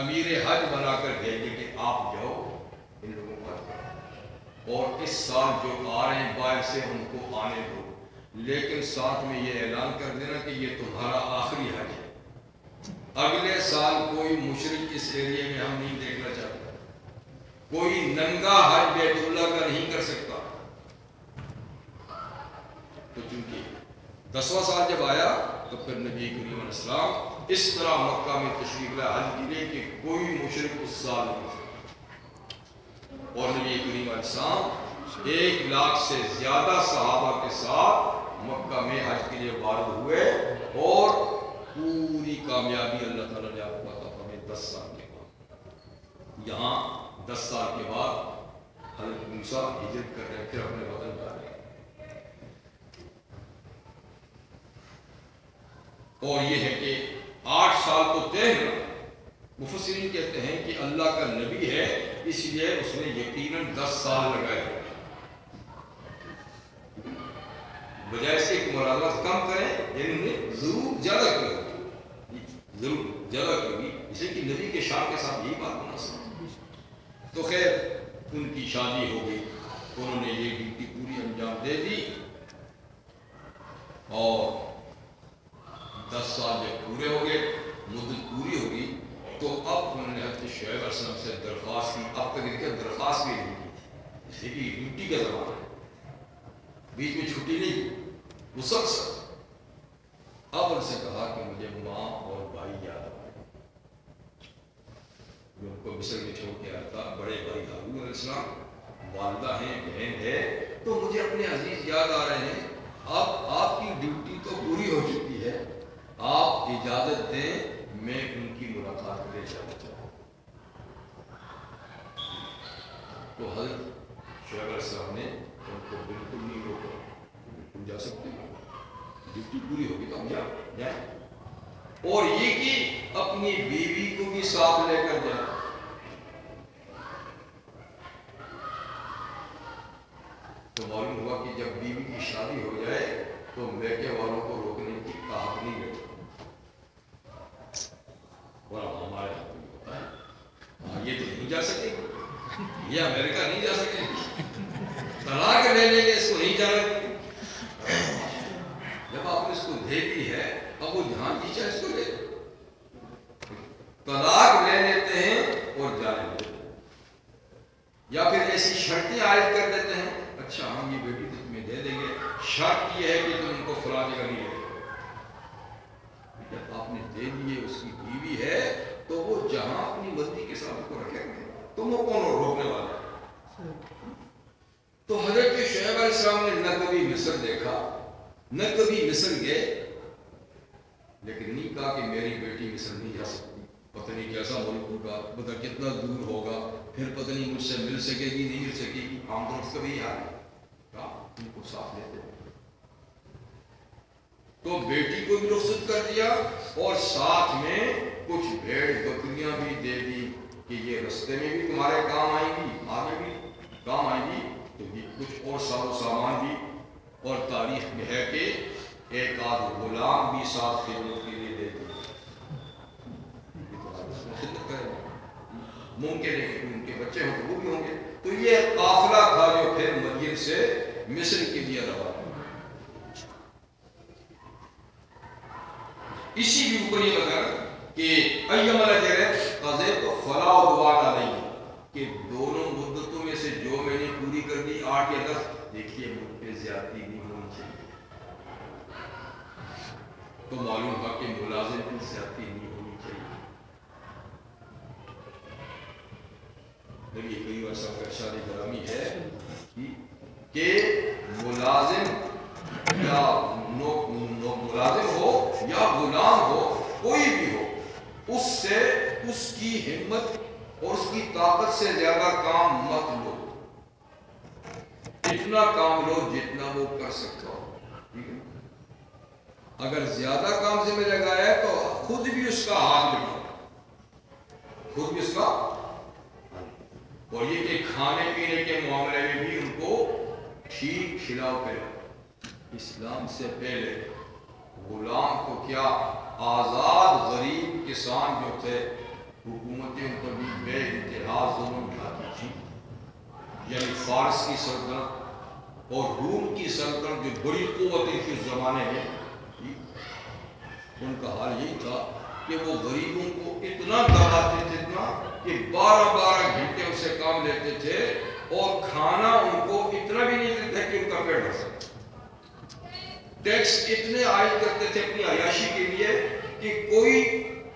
امیر حج بنا کر بھیجے کہ آپ جاؤ ان لوگوں کو حج کرو, اور اس سال جو آ رہے ہیں باہر سے ان کو آنے دو, لیکن ساتھ میں یہ اعلان کر دینا کہ یہ تمہارا آخری حج ہے. اگلے سال کوئی مشرک اس ایریے میں ہم نہیں دیکھنا چاہتے, کوئی ننگا حج بیت اللہ کا نہیں کر سکتا. تو چونکہ 10واں سال جب آیا تو پھر نبی کریم علیہ السلام اس طرح مکہ میں تشریف لائے حج کے لیے کہ کوئی مشرک اس سال نہیں تھا، اور نبی کریم علیہ السلام 1 لاکھ سے زیادہ صحابہ کے ساتھ مکہ میں حج کے لیے وارد ہوئے، اور پوری کامیابی اللہ تعالیٰ نے آپ کو عطا فرمائی 10 سال کے بعد۔ یہاں 10 سال کے بعد حضرت موسیٰ ہجرت کر رہے ہیں، پھر اپنے وطن جا رہے ہیں۔ اور یہ ہے کہ 8 سال تو طے ہے، مفسرین کہتے ہیں کہ اللہ کا نبی ہے اس لیے اس نے یقیناً 10 سال لگائے، بجائے اس کے ملازمت کم کریں، یعنی انہیں ضرور زیادہ کریں، ضرور زیادہ کریں، اسے کہ نبی کے شان کے ساتھ یہی بات مناسب۔ تو خیر ان کی شادی ہو گئی، انہوں نے یہ ڈیوٹی پوری انجام دے دی، اور 10 سال جب پورے ہو گئے، مدت پوری ہو گئی، تو اب انہوں نے حضرت شعیب علیہ السلام سے درخواست کی۔ اب تک ان درخواست بھی نہیں کی تھی، اس لیے کہ ڈیوٹی کا زمانہ ہے، بیچ میں چھٹی نہیں، مسلسل۔ اب ان سے کہا کہ مجھے ماں اور بھائی یاد آ رہے ہیں، جو ان کو مصر میں چھوڑ کے آیا تھا، بڑے بھائی ہارون علیہ السلام، والدہ ہیں، بہن ہے، تو مجھے اپنے عزیز یاد آ رہے ہیں۔ اب آپ کی ڈیوٹی تو پوری ہو چکی ہے، آپ اجازت دیں میں ان کی ملاقات کے لیے جانا چاہتا ہوں۔ تو حضرت شعیب علیہ السلام نے ان کو بالکل نہیں روکا، تم جا سکتے ہو، ڈیوٹی پوری ہوگی تو ہم جائیں، اور یہ کہ اپنی بیوی کو بھی ساتھ لے کر جائیں۔ تو معلوم ہوا کہ جب بیوی کی شادی ہو جائے تو میکے والوں کو روکنے کی طاقت نہیں رہتی، اور ہمارے ہاتھ میں ہوتا ہے، یہ تو نہیں جا سکے گی، یہ امریکہ نہیں جا سکے گی، طلاق لے لیں گے، اس کو نہیں جانا۔ جب آپ نے اس کو دے دی ہے، اب وہ جہاں کی چاہے اس کو لے، طلاق لے لیتے ہیں اور جانے دیتے ہیں، یا پھر ایسی شرطیں عائد کر دیتے ہیں، اچھا ہم یہ بیٹی تمہیں دے دیں گے، شرط یہ ہے کہ تم ان کو فلاں جگہ نہیں لے۔ جب آپ نے دے دیے، اس کی بیوی ہے، تو وہ جہاں اپنی مرضی کے ساتھ کو رکھیں گے، تم وہ کون روکنے والا ہے؟ تو حضرت شعیب علیہ السلام نے نہ کبھی مصر دیکھا، نہ کبھی مصر گئے، لیکن نہیں کہا کہ میری بیٹی مصر نہیں جا سکتی، پتہ نہیں کیسا ملک ہوگا، پتہ کتنا دور ہوگا، پھر پتہ نہیں مجھ سے مل سکے گی نہیں مل سکے گی، عام طور سے کبھی یاد ہے کہا ان کو ساتھ لیتے ہیں۔ تو بیٹی کو بھی رخصت کر دیا، اور ساتھ میں کچھ بھیڑ بکریاں بھی دے دی کہ یہ رستے میں بھی تمہارے کام آئیں گی، آگے بھی کام آئیں گی، تو یہ کچھ اور ساز و سامان بھی، اور تاریخ میں ہے کہ ایک آدھ غلام بھی ساتھ خدمت کے لیے دے دی، خدمت کرے گا، ممکن ہے کہ ان کے بچے ہوں تو وہ بھی ہوں گے۔ تو یہ قافلہ تھا جو پھر مدین سے مصر کے لیے روانہ۔ اسی کے اوپر یہ لگا کہ ایما الاجرین قضیت فلا عدوان علیہ، کہ دونوں مدتوں میں سے جو میں نے پوری کر دی 8 یا 10، دیکھیے مجھ پہ زیادتی نہیں ہونی چاہیے۔ تو معلوم ہوا کہ ملازم کی زیادتی نہیں ہونی چاہیے۔ نبی کریم صلی اللہ علیہ وسلم کا ارشاد گرامی ہے کہ ملازم یا ملازم ہو یا غلام ہو، کوئی بھی ہو، اس سے اس کی ہمت اور اس کی طاقت سے زیادہ کام مت لو، اتنا کام لو جتنا وہ کر سکتا ہو، ٹھیک ہے؟ اگر زیادہ کام ذمہ لگایا ہے تو خود بھی اس کا ہاتھ لگاؤ، خود بھی اس کا، اور یہ کہ کھانے پینے کے معاملے میں بھی ان کو ٹھیک کھلاؤ پلاؤ۔ اسلام سے پہلے غلام کو کیا، آزاد غریب کسان جو تھے، حکومتیں ان پر بھی بے انتہا ظلم ڈھاتی تھی، یعنی فارس کی سلطنت اور روم کی سلطنت جو بڑی قوتیں تھی اس زمانے میں، ان کا حال یہی تھا کہ وہ غریبوں کو اتنا دباتے تھے، اتنا کہ 12 گھنٹے ان سے کام لیتے تھے، اور کھانا ان کو اتنا بھی نہیں دیتے کہ ان کا پیٹ بھر سکے۔ ٹیکس اتنے عائد کرتے تھے اپنی عیاشی کے لیے کہ کوئی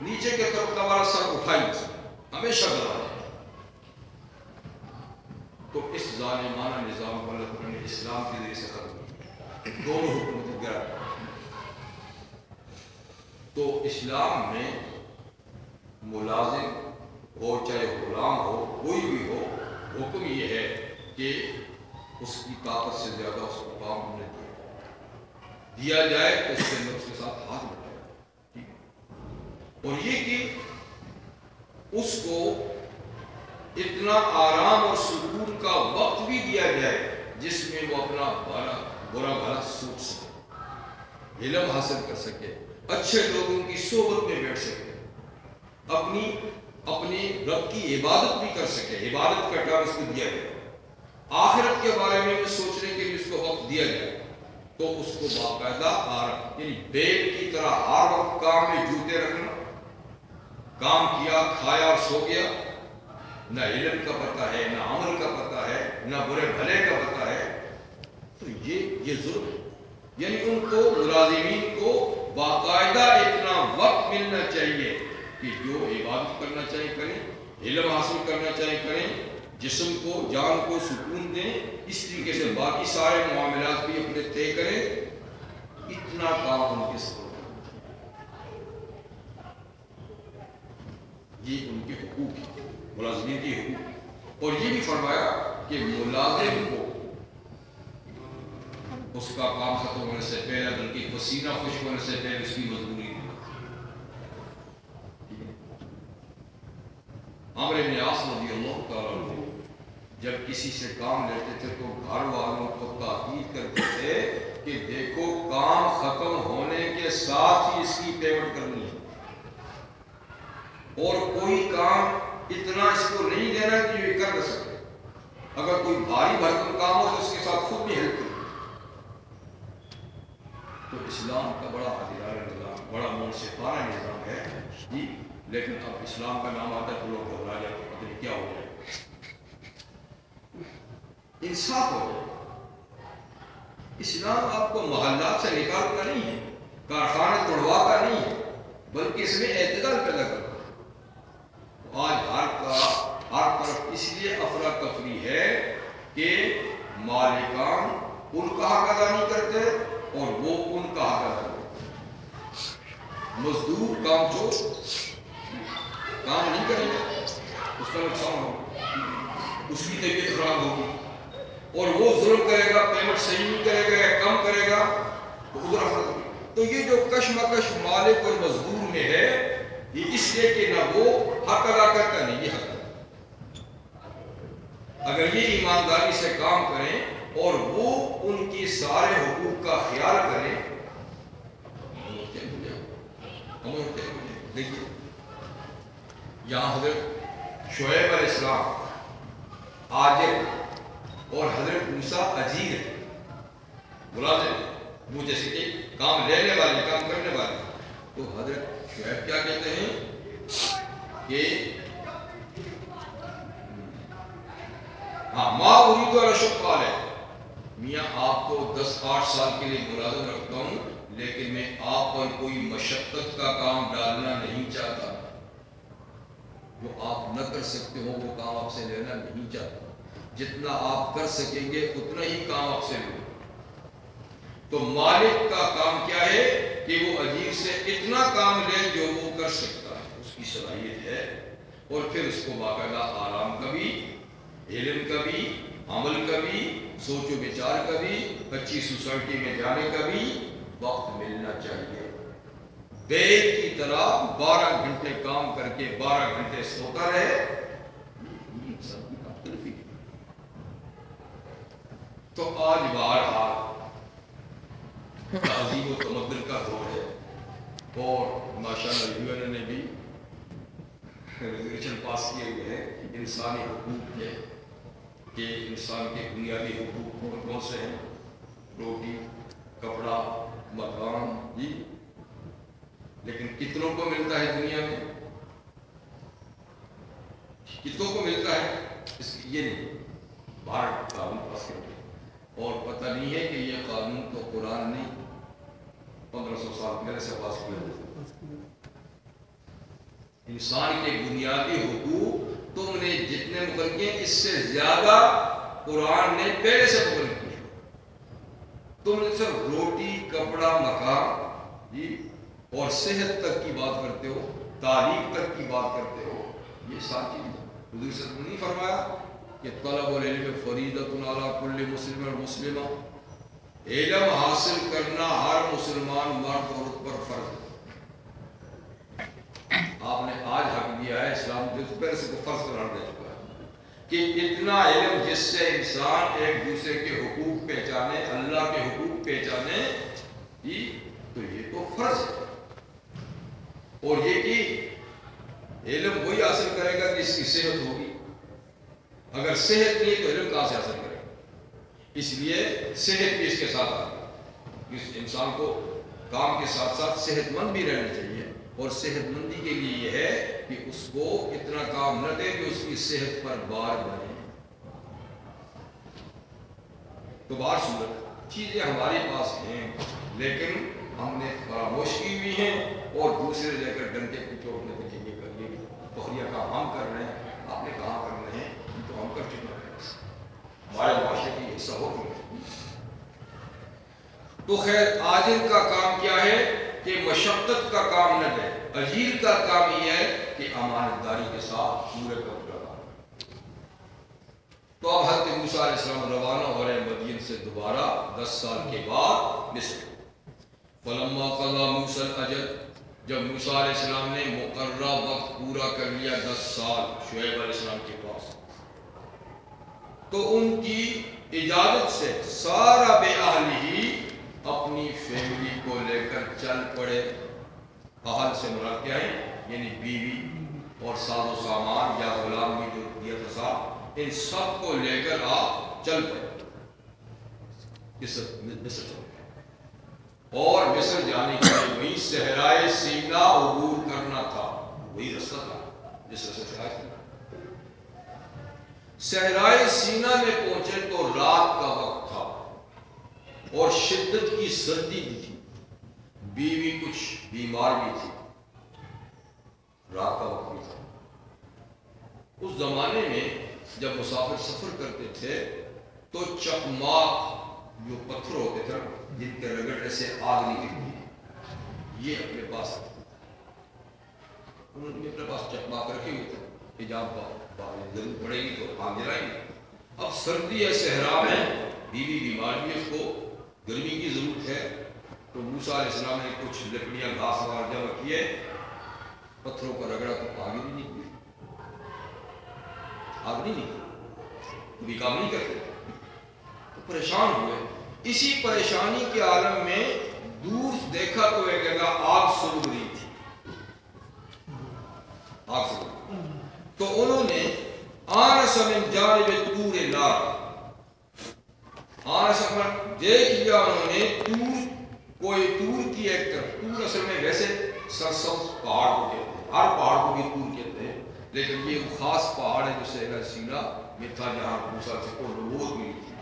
نیچے کے طبقہ والا سر اٹھا ہی نہیں سکتا، ہمیشہ گرا ہے۔ تو اس ظالمانہ نظام کو اللہ تعالیٰ نے اسلام کے ذریعے سے ختم کیا، دونوں حکومتیں گرا۔ تو اسلام میں ملازم ہو چاہے غلام ہو کوئی بھی ہو، حکم یہ ہے کہ اس کی طاقت سے زیادہ اس کو کام نہیں دیا جائے تو اس کے اندر اس کے ساتھ ہاتھ بٹھائے، اور یہ کہ اس کو اتنا آرام اور سکون کا وقت بھی دیا جائے جس میں وہ اپنا برا بھلا سوچ سکے، علم حاصل کر سکے، اچھے لوگوں کی صحبت میں بیٹھ سکے، اپنی رب کی عبادت بھی کر سکے، عبادت کا ٹائم اس کو دیا جائے، آخرت کے بارے میں سوچنے کے لیے اس کو وقت دیا جائے، تو اس کو باقاعدہ یعنی بیل کی طرح ہر وقت کام میں جوتے رکھنا، کام کیا کھایا اور سو گیا، نہ علم کا پتہ ہے، نہ عمل کا پتہ ہے، نہ برے بھلے کا پتہ ہے، تو یہ ظلم ہے۔ یعنی ان کو ملازمین کو باقاعدہ اتنا وقت ملنا چاہیے کہ جو عبادت کرنا چاہیے کریں، علم حاصل کرنا چاہیے کریں، جسم کو جان کو سکون دیں، اس طریقے سے باقی سارے معاملات بھی اپنے طے کریں، اتنا کام ان کے ساتھ، یہ ان کے حقوق ہیں، ملازمین کے حقوق۔ اور یہ بھی فرمایا کہ ملازم کو اس کا کام ختم ہونے سے پہلے بلکہ پسینہ خشک ہونے سے پہلے اس کی مزدوری دی۔ عمرو بن عاص رضی اللہ تعالیٰ عنہ جب کسی سے کام لیتے تھے تو گھر والوں کو تاکید کرتے تھے کہ دیکھو کام ختم ہونے کے ساتھ ہی اس کی پیمنٹ کرنی ہے، اور کوئی کام اتنا اس کو نہیں دینا کہ یہ کر نہ سکے، اگر کوئی بھاری بھرکم کام ہو تو اس کے ساتھ خود بھی ہیلپ کرے۔ تو اسلام کا بڑا عادلانہ نظام، بڑا منصفانہ نظام ہے جی، لیکن اب اسلام کا نام آتا ہے تو لوگ گھبرا جاتے ہیں، پتہ نہیں کیا ہو جائے۔ انصاف ہو جائے، اسلام آپ کو محلات سے نکالتا نہیں ہے، کارخانے توڑواتا نہیں ہے، بلکہ اس میں اعتدال پیدا کرتا ہے۔ آج ہر طرف اس لیے افراتفری ہے کہ مالکان ان کا حق ادا نہیں کرتے اور وہ ان کا حق ادا کرتے، مزدور کام چور کام نہیں کرے گا، اس کا نقصان ہوگا، اس کی طبیعت خراب ہوگی، اور وہ ظلم کرے گا، پیمنٹ صحیح نہیں کرے گا یا کم کرے گا تو ادھر افراد ہوگی۔ تو یہ جو کشمکش مالک اور مزدور میں ہے، یہ اس لیے کہ نہ وہ حق ادا کرتا نہیں، یہ حق ادا۔ اگر یہ ایمانداری سے کام کریں اور وہ ان کی سارے حقوق کا خیال کریں، دیکھیے یہاں حضرت شعیب علیہ السلام عاجل اور حضرت موسیٰ اجیر ہے، ملازم، وہ جیسے کہ کام لینے والے، کام کرنے والے۔ تو حضرت شعیب کیا کہتے ہیں کہ ماں اريد ان اشق علیکم، میاں آپ کو 10-8 سال کے لیے ملازم رکھتا ہوں، لیکن میں آپ پر کوئی مشقت کا کام ڈالنا نہیں چاہتا، جو آپ نہ کر سکتے ہو وہ کام آپ سے لینا نہیں چاہتا، جتنا آپ کر سکیں گے اتنا ہی کام آپ سے لوں۔ تو مالک کا کام کیا ہے کہ وہ اجیر سے اتنا کام لے جو وہ کر سکتا ہے، اس کی صلاحیت ہے، اور پھر اس کو باقاعدہ آرام کا بھی، علم کا بھی، عمل کا بھی، سوچ و بچار کا بھی، اچھی سوسائٹی میں جانے کا بھی وقت ملنا چاہیے۔ بیل کی طرح 12 گھنٹے کام کر کے 12 گھنٹے سوتا رہے، تو آج بہرحال تہذیب و تمدن کا دور ہے، اور ماشاءاللہ یو این نے بھی ریزولوشن پاس کیے ہوئے ہیں انسانی حقوق کے، کہ انسان کے بنیادی حقوق کون کون سے ہیں، روٹی، کپڑا، مکان، جی، لیکن کتنوں کو ملتا ہے دنیا میں، کتنوں کو ملتا ہے، یہ نہیں، بھارت قانون پاس کرتے، اور پتہ نہیں ہے کہ یہ قانون تو قرآن نے 1500 سال پہلے سے پاس کیا. انسان کے بنیادی حقوق تم نے جتنے مقرر کیے اس سے زیادہ قرآن نے پہلے سے مقرر کیے. تم نے صرف روٹی کپڑا مکان جی اور صحت تک کی بات کرتے ہو, تعلیم تک کی بات کرتے ہو. یہ ساری چیز حضور صلی اللہ علیہ وسلم نے نہیں فرمایا کہ طلب العلم فریضۃ علی کل مسلم اور مسلمہ, علم حاصل کرنا ہر مسلمان مرد عورت پر فرض ہے. آپ نے آج حق دیا ہے, اسلام جو پہلے سے فرض قرار دے چکا ہے کہ اتنا علم جس سے انسان ایک دوسرے کے حقوق پہچانے, اللہ کے حقوق پہچانے, تو یہ تو فرض ہے. اور یہ کہ علم وہی حاصل کرے گا کہ اس کی صحت ہوگی. اگر صحت نہیں ہے تو علم کہاں سے حاصل کرے گا؟ اس لیے صحت بھی اس کے ساتھ آ گئی. اس انسان کو کام کے ساتھ ساتھ صحت مند بھی رہنا چاہیے, اور صحت مندی کے لیے یہ ہے کہ اس کو اتنا کام نہ دے کہ اس کی صحت پر بار بنے. تو بار صورت چیزیں ہمارے پاس ہیں لیکن ہم نے فراموش کی ہوئی ہیں, اور دوسرے لے کر ڈنڈے کو چوٹنے تک یہ کریے بخریہ کام ہم کر رہے ہیں. آپ نے کہاں کرنے ہیں تو ہم کر چکے ہیں, ہمارے معاشرے کی حصہ ہو گئی. تو خیر عاجل کا کام کیا ہے کہ مشقت کا کام نہ دے. اجیر کا کام یہ ہے کہ امانت داری کے ساتھ پورے کا پورا کام. تو اب حضرت موسیٰ علیہ السلام روانہ ہو رہے مدین سے دوبارہ 10 سال کے بعد مصر. فلما قضى موسى الاجل, جب موسیٰ علیہ السلام نے مقررہ وقت پورا کر لیا 10 سال شعیب علیہ السلام کے پاس, تو ان کی اجازت سے سارا بے اہل ہی اپنی فیملی کو لے کر چل پڑے. اہل سے مراد کیا ہے؟ یعنی بیوی اور ساز و سامان یا غلام بھی جو دیا تھا, ان سب کو لے کر آپ چل پڑے مصر چل پڑے. اور مصر جانے کے لیے وہی صحرائے سینا عبور کرنا تھا, وہی رستہ تھا جس رستے سے آئے تھے. صحرائے سینا میں پہنچے تو رات کا وقت تھا اور شدت کی سردی بھی تھی, بیوی کچھ بیمار بھی تھی, رات کا وقت بھی تھا. اس زمانے میں جب مسافر سفر کرتے تھے تو چکماق جو پتھر ہوتے تھے جن کے رگڑنے سے آگ نکلتی ہے, یہ اپنے پاس انہوں نے اپنے پاس چکماق رکھے ہوئے تھے کہ جب ضرورت پڑے گی تو آگ جلائیں گے. اب سردی ہے, صحرا میں, بیوی بیمار بھی, اس کو گرمی کی ضرورت ہے. تو موسیٰ علیہ السلام نے کچھ لکڑیاں گھاس وغیرہ جمع کیے, پتھروں پر رگڑا تو آگ نہیں نکلی. آگ نہیں نکلی, کبھی کام نہیں کرتے, تو پریشان ہوئے. اسی پریشانی کے عالم میں دور دیکھا تو ایک جگہ آگ سلگ رہی تھی, آگ سلگ. تو انہوں نے آنس من جانب طور نار, آنس دیکھ لیا انہوں نے طور, کوئی طور کی ایک طرف. طور اصل میں ویسے سرسبز پہاڑ کو کہتے ہیں, ہر پہاڑ کو بھی طور کہتے ہیں, لیکن یہ خاص پہاڑ ہے جو صحرا سینا میں تھا جہاں موسیٰ سے کو نبوت ملی تھی.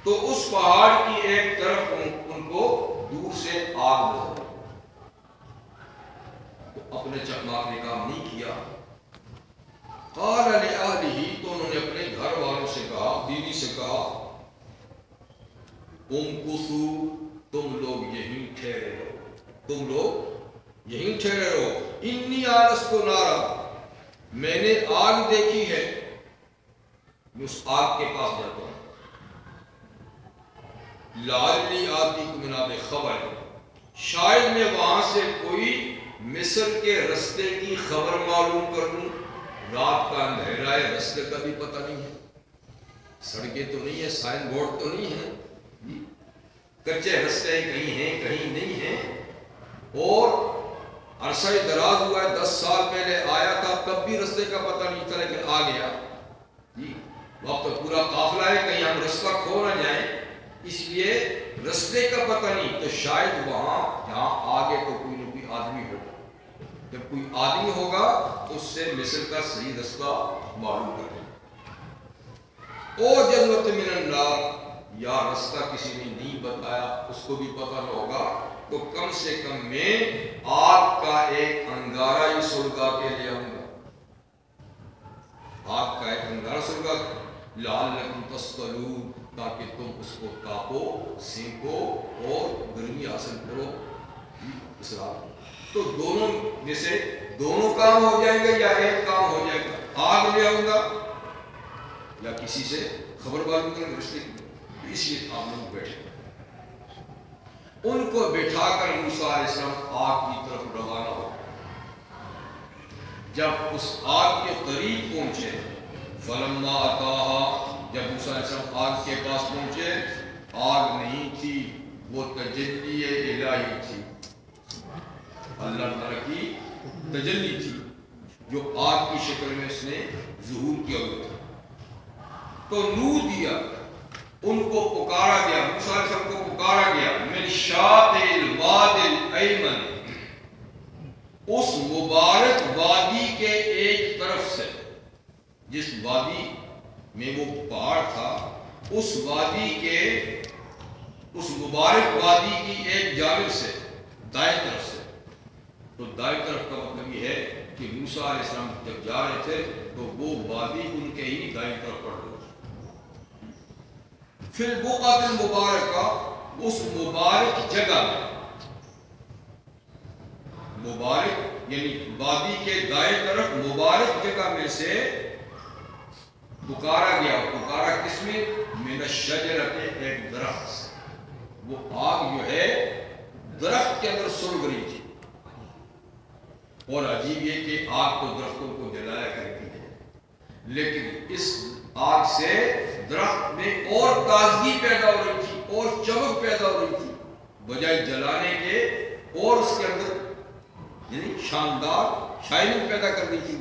تو اس پہاڑ کی ایک طرف ان کو دور سے آگ نظر آئی. تو اپنے چکماق نے کام نہیں کیا. قال لأهله, تو انہوں نے اپنے گھر والوں سے کہا, بیوی سے کہا, امکثوا, تم لوگ یہیں ٹھہرے رہو, تم لوگ یہیں ٹھہرے رہو. انی آنست نارا, میں نے آگ دیکھی ہے, میں اس آگ کے پاس جاتا ہوں. لعلی آتیکم منہا بخبر, شاید میں وہاں سے کوئی مصر کے رستے کی خبر معلوم کر لوں. رات کا اندھیرا ہے, رستے کا بھی پتہ نہیں ہے, سڑکیں تو نہیں ہے, سائن بورڈ تو نہیں ہے, کچے رستے کہیں ہیں کہیں نہیں ہیں. اور عرصہ دراز ہوا ہے, 10 سال پہلے آیا تھا تب بھی رستے کا پتہ نہیں تھا, لیکن آ گیا جی. وقت تو پورا قافلہ ہے, کہیں ہم رستہ کھو نہ جائیں, اس لیے رستے کا پتہ نہیں. تو شاید وہاں جہاں آگے تو کوئی نہ کوئی آدمی ہوگا, جب کوئی آدمی ہوگا تو اس سے مصر کا صحیح رستہ معلوم کر لیں. او جنت من النار, یا رستہ کسی نے نہیں بتایا, اس کو بھی پتہ نہ ہوگا, تو کم سے کم میں آگ کا ایک انگارہ ہی سلگا کے لے آؤں گا، آگ کا ایک انگارہ سلگا لعلکم تصطلون، تاکہ تم اس کو تاپو، سینکو اور گرمی حاصل کرو اس رات۔ تو دونوں میں سے دونوں کام ہو جائیں گے یا ایک کام ہو جائے گا؟ آگ لے آؤں گا یا کسی سے خبر معلوم کریں رشتے کی؟ اس لیے آپ لوگ بیٹھے، ان کو بٹھا کر موسیٰ علیہ السلام آگ کی طرف روانہ ہو۔ جب اس آگ کے قریب پہنچے، فلما اتاہا، جب موسیٰ علیہ السلام آگ کے پاس پہنچے، آگ نہیں تھی، وہ تجلی الہی تھی، اللہ تعالیٰ کی تجلی تھی جو آگ کی شکل میں اس نے ظہور کیا ہوا تھا۔ تو نو دیا، ان کو پکارا گیا، موسیٰ علیہ السلام کو پکارا گیا، من شاطئ الوادی الایمن، اس مبارک وادی کے ایک طرف سے، جس وادی میں وہ پہاڑ تھا، اس وادی کے، اس مبارک وادی کی ایک جانب سے، دائیں طرف سے۔ تو دائیں طرف کا مطلب یہ ہے کہ موسیٰ علیہ السلام جب جا رہے تھے تو وہ وادی ان کے ہی دائیں طرف پڑ رہا تھا۔ فی البقعۃ المبارکہ، اس مبارک جگہ میں، مبارک یعنی وادی کے دائیں طرف مبارک جگہ میں سے پکارا گیا۔ پکارا کس میں؟ من الشجرۃ، ایک درخت سے۔ وہ آگ جو ہے درخت کے اندر سلگ رہی تھی، اور عجیب یہ کہ آگ تو درختوں کو جلایا کرتی ہے، لیکن اس آگ سے درخت میں اور تازگی پیدا ہو رہی تھی اور چمک پیدا ہو رہی تھی، بجائے جلانے کے، اور اس کے اندر یعنی شاندار شائننگ پیدا کر رہی تھی۔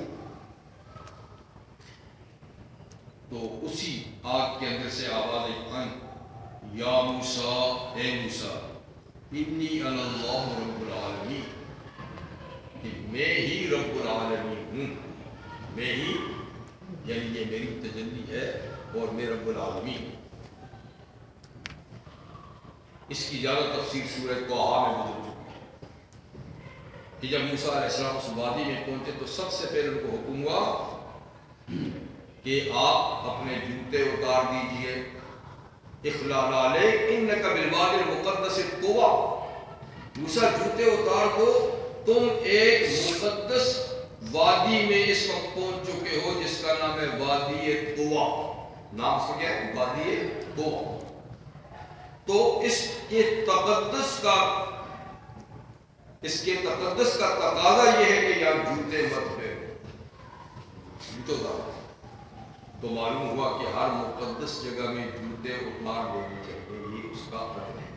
تو اسی آگ کے اندر سے آواز آئی، یا موسیٰ، اے موسیٰ، انی انا اللہ رب العالمین، کہ میں ہی رب العالمین ہوں، میں ہی یعنی یہ میری تجلی ہے اور میں رب العالمین۔ اس کی زیادہ تفصیل سورہ طٰہٰ میں گزر چکی ہے کہ جب موسیٰ علیہ السلام اس وادی میں پہنچے تو سب سے پہلے ان کو حکم ہوا کہ آپ اپنے جوتے اتار دیجئے، اخلع نعلیک انک بالوادی المقدس طویٰ، موسیٰ جوتے اتار دو، تم ایک مقدس وادی میں اس وقت پہنچ چکے ہو جس کا نام ہے وادی طویٰ۔ نام اس کا کیا ہے؟ وادی طویٰ۔ تو اس کے تقدس کا تقاضا یہ ہے کہ یہاں جوتے مت پہنو، جوتے اتارو۔ تو معلوم ہوا کہ ہر مقدس جگہ میں جوتے اتار دینے چاہیے، یہ اس کا حق ہے۔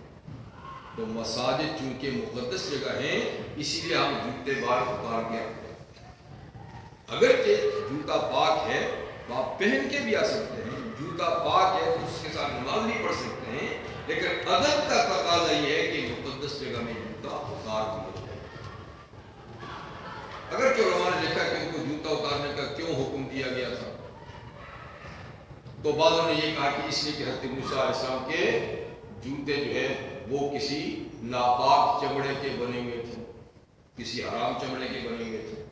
تو مساجد چونکہ مقدس جگہ ہیں، اسی لیے ہم جوتے باہر اتار کے آتے ہیں۔ اگرچہ جوتا پاک ہے تو آپ پہن کے بھی آ سکتے ہیں، جوتا پاک ہے تو اس کے ساتھ نماز بھی پڑھ سکتے ہیں، لیکن ادب کا تقاضا یہ ہے کہ مقدس جگہ میں جوتا اتار دیا جائے۔ اگرچہ علماء نے لکھا کہ ان کو جوتا اتارنے کا کیوں حکم دیا گیا تھا، تو بعضوں نے یہ کہا کہ اس لیے کہ حضرت موسیٰ علیہ السلام کے جوتے جو ہے وہ کسی ناپاک چمڑے کے بنے ہوئے تھے، کسی حرام چمڑے کے بنے ہوئے تھے۔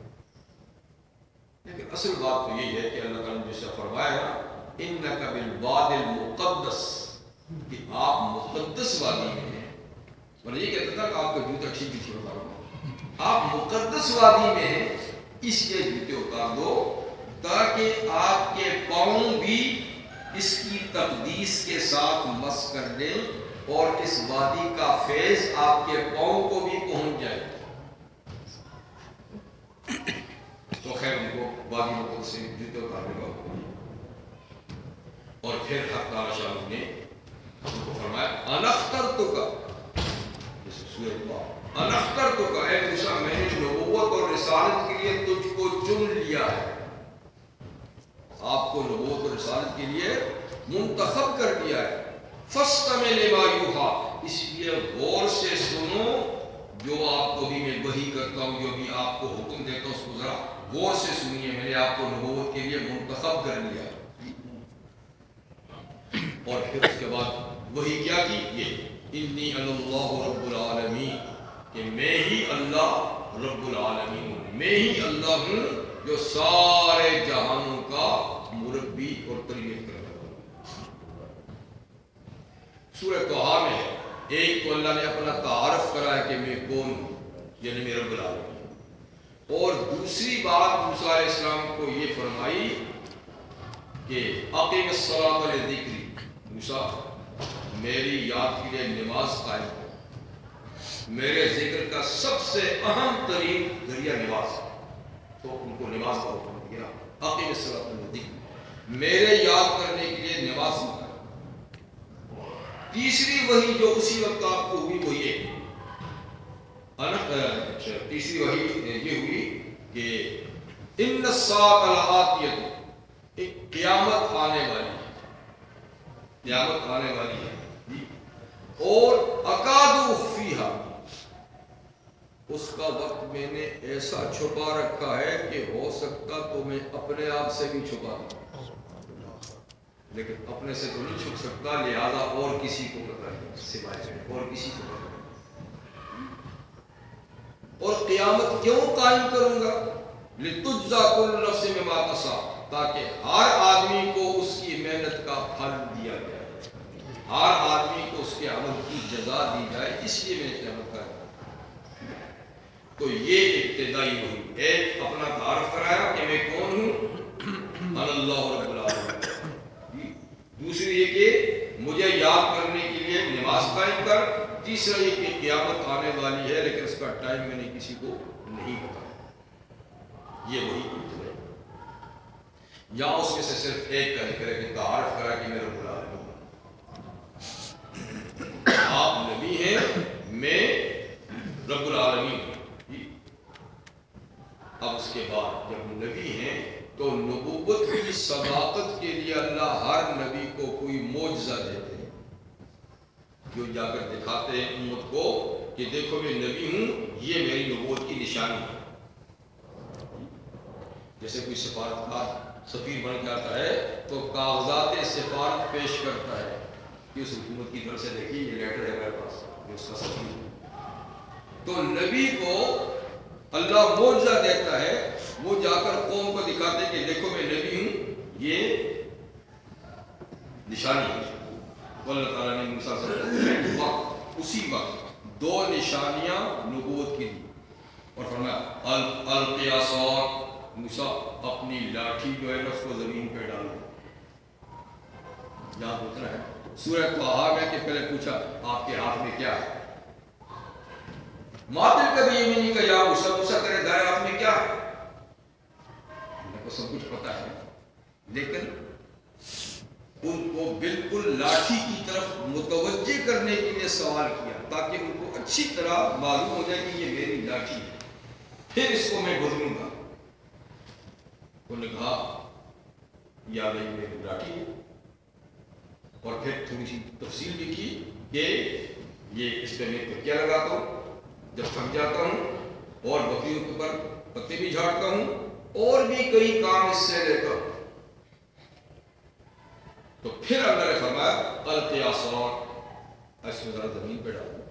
لیکن اصل بات تو یہی ہے کہ اللہ تعالیٰ نے جیسا فرمایا انک بالوادی المقدس، کہ آپ مقدس وادی میں ہیں، اور یہ کہتا تھا کہ آپ کا جوتا ٹھیک ہی اتار دو، آپ مقدس وادی میں ہیں اس لیے جوتے اتار دو، تاکہ آپ کے پاؤں بھی اس کی تقدیس کے ساتھ مس کر لیں اور اس وادی کا فیض آپ کے پاؤں کو بھی پہنچ جائے۔ تو خیر ان کو وادی مقدس سے جوتے اتارنے کا حکم دیا، اور پھر حق تعالیٰ شاہ نے ان کو فرمایا انا اخترتک، جیسے سورۃ طٰہٰ، انا اخترتک، اے موسیٰ میں نے نبوت اور رسالت کے لیے تجھ کو چن لیا ہے، آپ کو نبوت اور رسالت کے لیے منتخب کر دیا ہے، فاستمع لما یوحیٰ، اس لیے غور سے سنو جو آپ کو بھی میں وحی کرتا ہوں، جو بھی آپ کو حکم دیتا ہوں اس کو ذرا غور سے سنیے، میں نے آپ کو نبوت کے لیے منتخب کر لیا۔ اور پھر اس کے بعد وحی کیا کی؟ یہ انی انا اللہ رب العالمین، کہ میں ہی اللہ رب العالمین ہوں، میں ہی اللہ ہوں جو سارے جہانوں کا مربی اور تربیت کرتا ہوں۔ سورہ طٰہٰ میں ایک تو اللہ نے اپنا تعارف کرا ہے کہ میں کون ہوں، یعنی میں رب العالمین، اور دوسری بات موسیٰ علیہ السلام کو یہ فرمائی کہ اقیم الصلاۃ لذکری، موسیٰ میری یاد کے لیے نماز قائم کرو، میرے ذکر کا سب سے اہم ترین ذریعہ نماز، تو ان کو نماز کا حکم دیا، اقیم الصلاۃ لذکری، میرے یاد کرنے کے لیے نماز کرو۔ تیسری وحی جو اسی وقت آپ کو ہوئی وہی ہے، تیسری وحی یہ ہوئی کہ ان الساعۃ لآتیۃ، ایک قیامت آنے والی ہے، قیامت آنے والی ہے، اور اکاد اخفیہا، اس کا وقت میں نے ایسا چھپا رکھا ہے کہ ہو سکتا تو میں اپنے آپ سے بھی چھپا دوں، لیکن اپنے سے تو نہیں چھپ سکتا، لہذا اور کسی کو پتہ نہیں، سوائے میں اور کسی کو پتہ نہیں۔ اور قیامت کیوں قائم کروں گا؟ لِتُجْزَى كُلُّ نَفْسٍ بِمَا كَسَبَتْ، تاکہ ہر آدمی کو اس کی محنت کا پھل دیا جائے، ہر آدمی کو اس کے عمل کی جزا دی جائے، اس لیے میں قیامت قائم کروں۔ تو یہ ابتدائی ہوئی، ایک اپنا تعارف کرایا کہ میں کون ہوں، انا اللہ رب العالمین، دوسری یہ کہ مجھے یاد کرنے کے لیے نماز قائم کر، تیسرا یہ کہ قیامت آنے والی ہے لیکن اس کا ٹائم میں نے کسی کو نہیں بتایا، یہ وہی ابتدائی۔ یہاں اس میں سے صرف ایک کا ذکر ہے کہ تعارف کرا کہ میں رب العالمین ہوں، آپ نبی ہیں، میں رب العالمین ہوں۔ اب اس کے بعد جب نبی ہیں تو نبوت کی صداقت کے لیے اللہ ہر نبی کو کوئی معجزہ دیتے ہیں، جو جا کر دکھاتے ہیں امت کو کہ دیکھو میں نبی ہوں، یہ میری نبوت کی نشانی ہے۔ جیسے کوئی سفارتکار سفیر بن جاتا ہے تو کاغذات سفارت پیش کرتا ہے کہ اس حکومت کی طرف سے دیکھیے یہ لیٹر ہے میرے پاس، یہ اس کا سفیر ہے۔ تو نبی کو اللہ معجزہ دیتا ہے، وہ جا کر قوم کو دکھاتے کہ دیکھو میں نبی ہوں، یہ نشانی ہے۔ اللہ تعالیٰ نے موسیٰ صلی اللہ علیہ وسلم اسی وقت دو نشانیاں نبوت کی دی اور فرمایا القی عصاک، موسیٰ اپنی لاٹھی جو ہے اس کو زمین پہ ڈالو۔ یہاں اترا ہے سورہ طٰہٰ میں کہ پہلے پوچھا آپ کے ہاتھ میں کیا ہے، ماتل کا بھی یمینی کا یا موسیٰ، موسیٰ تیرے دائیں ہاتھ میں کیا ہے؟ ان کو سب کچھ پتا ہے، لیکن ان کو بالکل لاٹھی کی طرف متوجہ کرنے کے لیے سوال کیا تاکہ ان کو اچھی طرح معلوم ہو جائے کہ یہ میری لاٹھی ہے، پھر اس کو میں بدلوں گا۔ انہوں نے کہا یا نہیں میری لاٹھی ہے، اور پھر تھوڑی سی تفصیل بھی کی کہ یہ اس پہ میں تکیہ لگاتا ہوں جب تھک جاتا ہوں، اور بکریوں کے اوپر پتے بھی جھاڑتا ہوں، اور بھی کئی کام اس سے لیتا ہوں۔ تو پھر اللہ نے فرمایا القی عصاک، اس میں ذرا زمین پہ ڈالو۔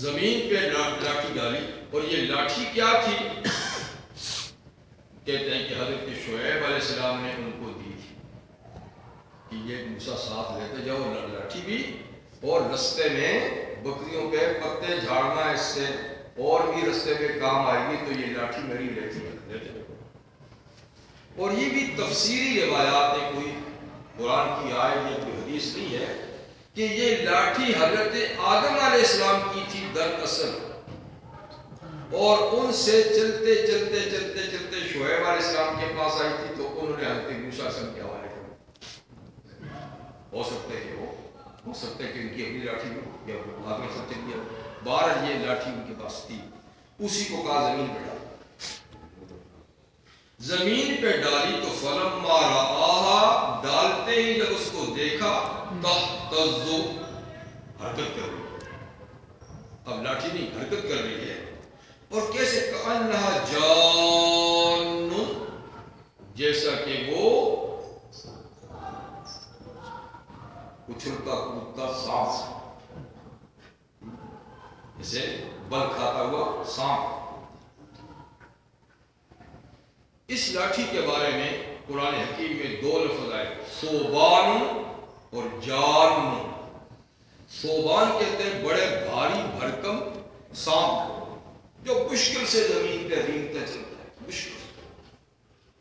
زمین پہ لاٹھی ڈالی، اور یہ لاٹھی کیا تھی؟ کہتے ہیں کہ حضرت شعیب علیہ السلام نے ان کو دی تھی کہ یہ موسیٰ ساتھ لیتے جاؤ، لاٹھی بھی، اور رستے میں بکریوں پہ پتے جھاڑنا، اس سے اور بھی رستے میں کام آئے گی، تو یہ لاٹھی میری لیتے ہیں۔ اور یہ بھی تفسیری روایات ہے، کوئی قرآن کی آیت یا کوئی حدیث نہیں ہے کہ یہ لاٹھی حضرت آدم علیہ السلام کی تھی دراصل، اور ان سے چلتے چلتے چلتے چلتے شعیب علیہ السلام کے پاس آئی تھی، تو انہوں نے حضرت موسیٰ سے کے حوالے کر، ہو سکتا ہے کہ ان کی اپنی لاٹھی ہو یا آدمی سے چل گیا، بہرحال یہ لاٹھی ان کے پاس تھی، اسی کو کہا زمین پہ ڈالی۔ زمین پہ ڈالی تو فلما رآہا، ڈالتے ہی جب اس کو دیکھا، تہتز، حرکت کر رہی ہے، اب لاٹھی نہیں حرکت کر رہی ہے، اور کیسے کأنہا جان، جیسا کہ وہ اچھلتا کودتا سانس۔ اس لاٹھی کے بارے میں قرآن حکیم میں دو لفظ آئے، صوبان اور جان۔ صوبان کہتے ہیں بڑے بھاری بھرکم سانپ جو مشکل سے زمین پہ رینگتا چلتا ہے، مشکل سے،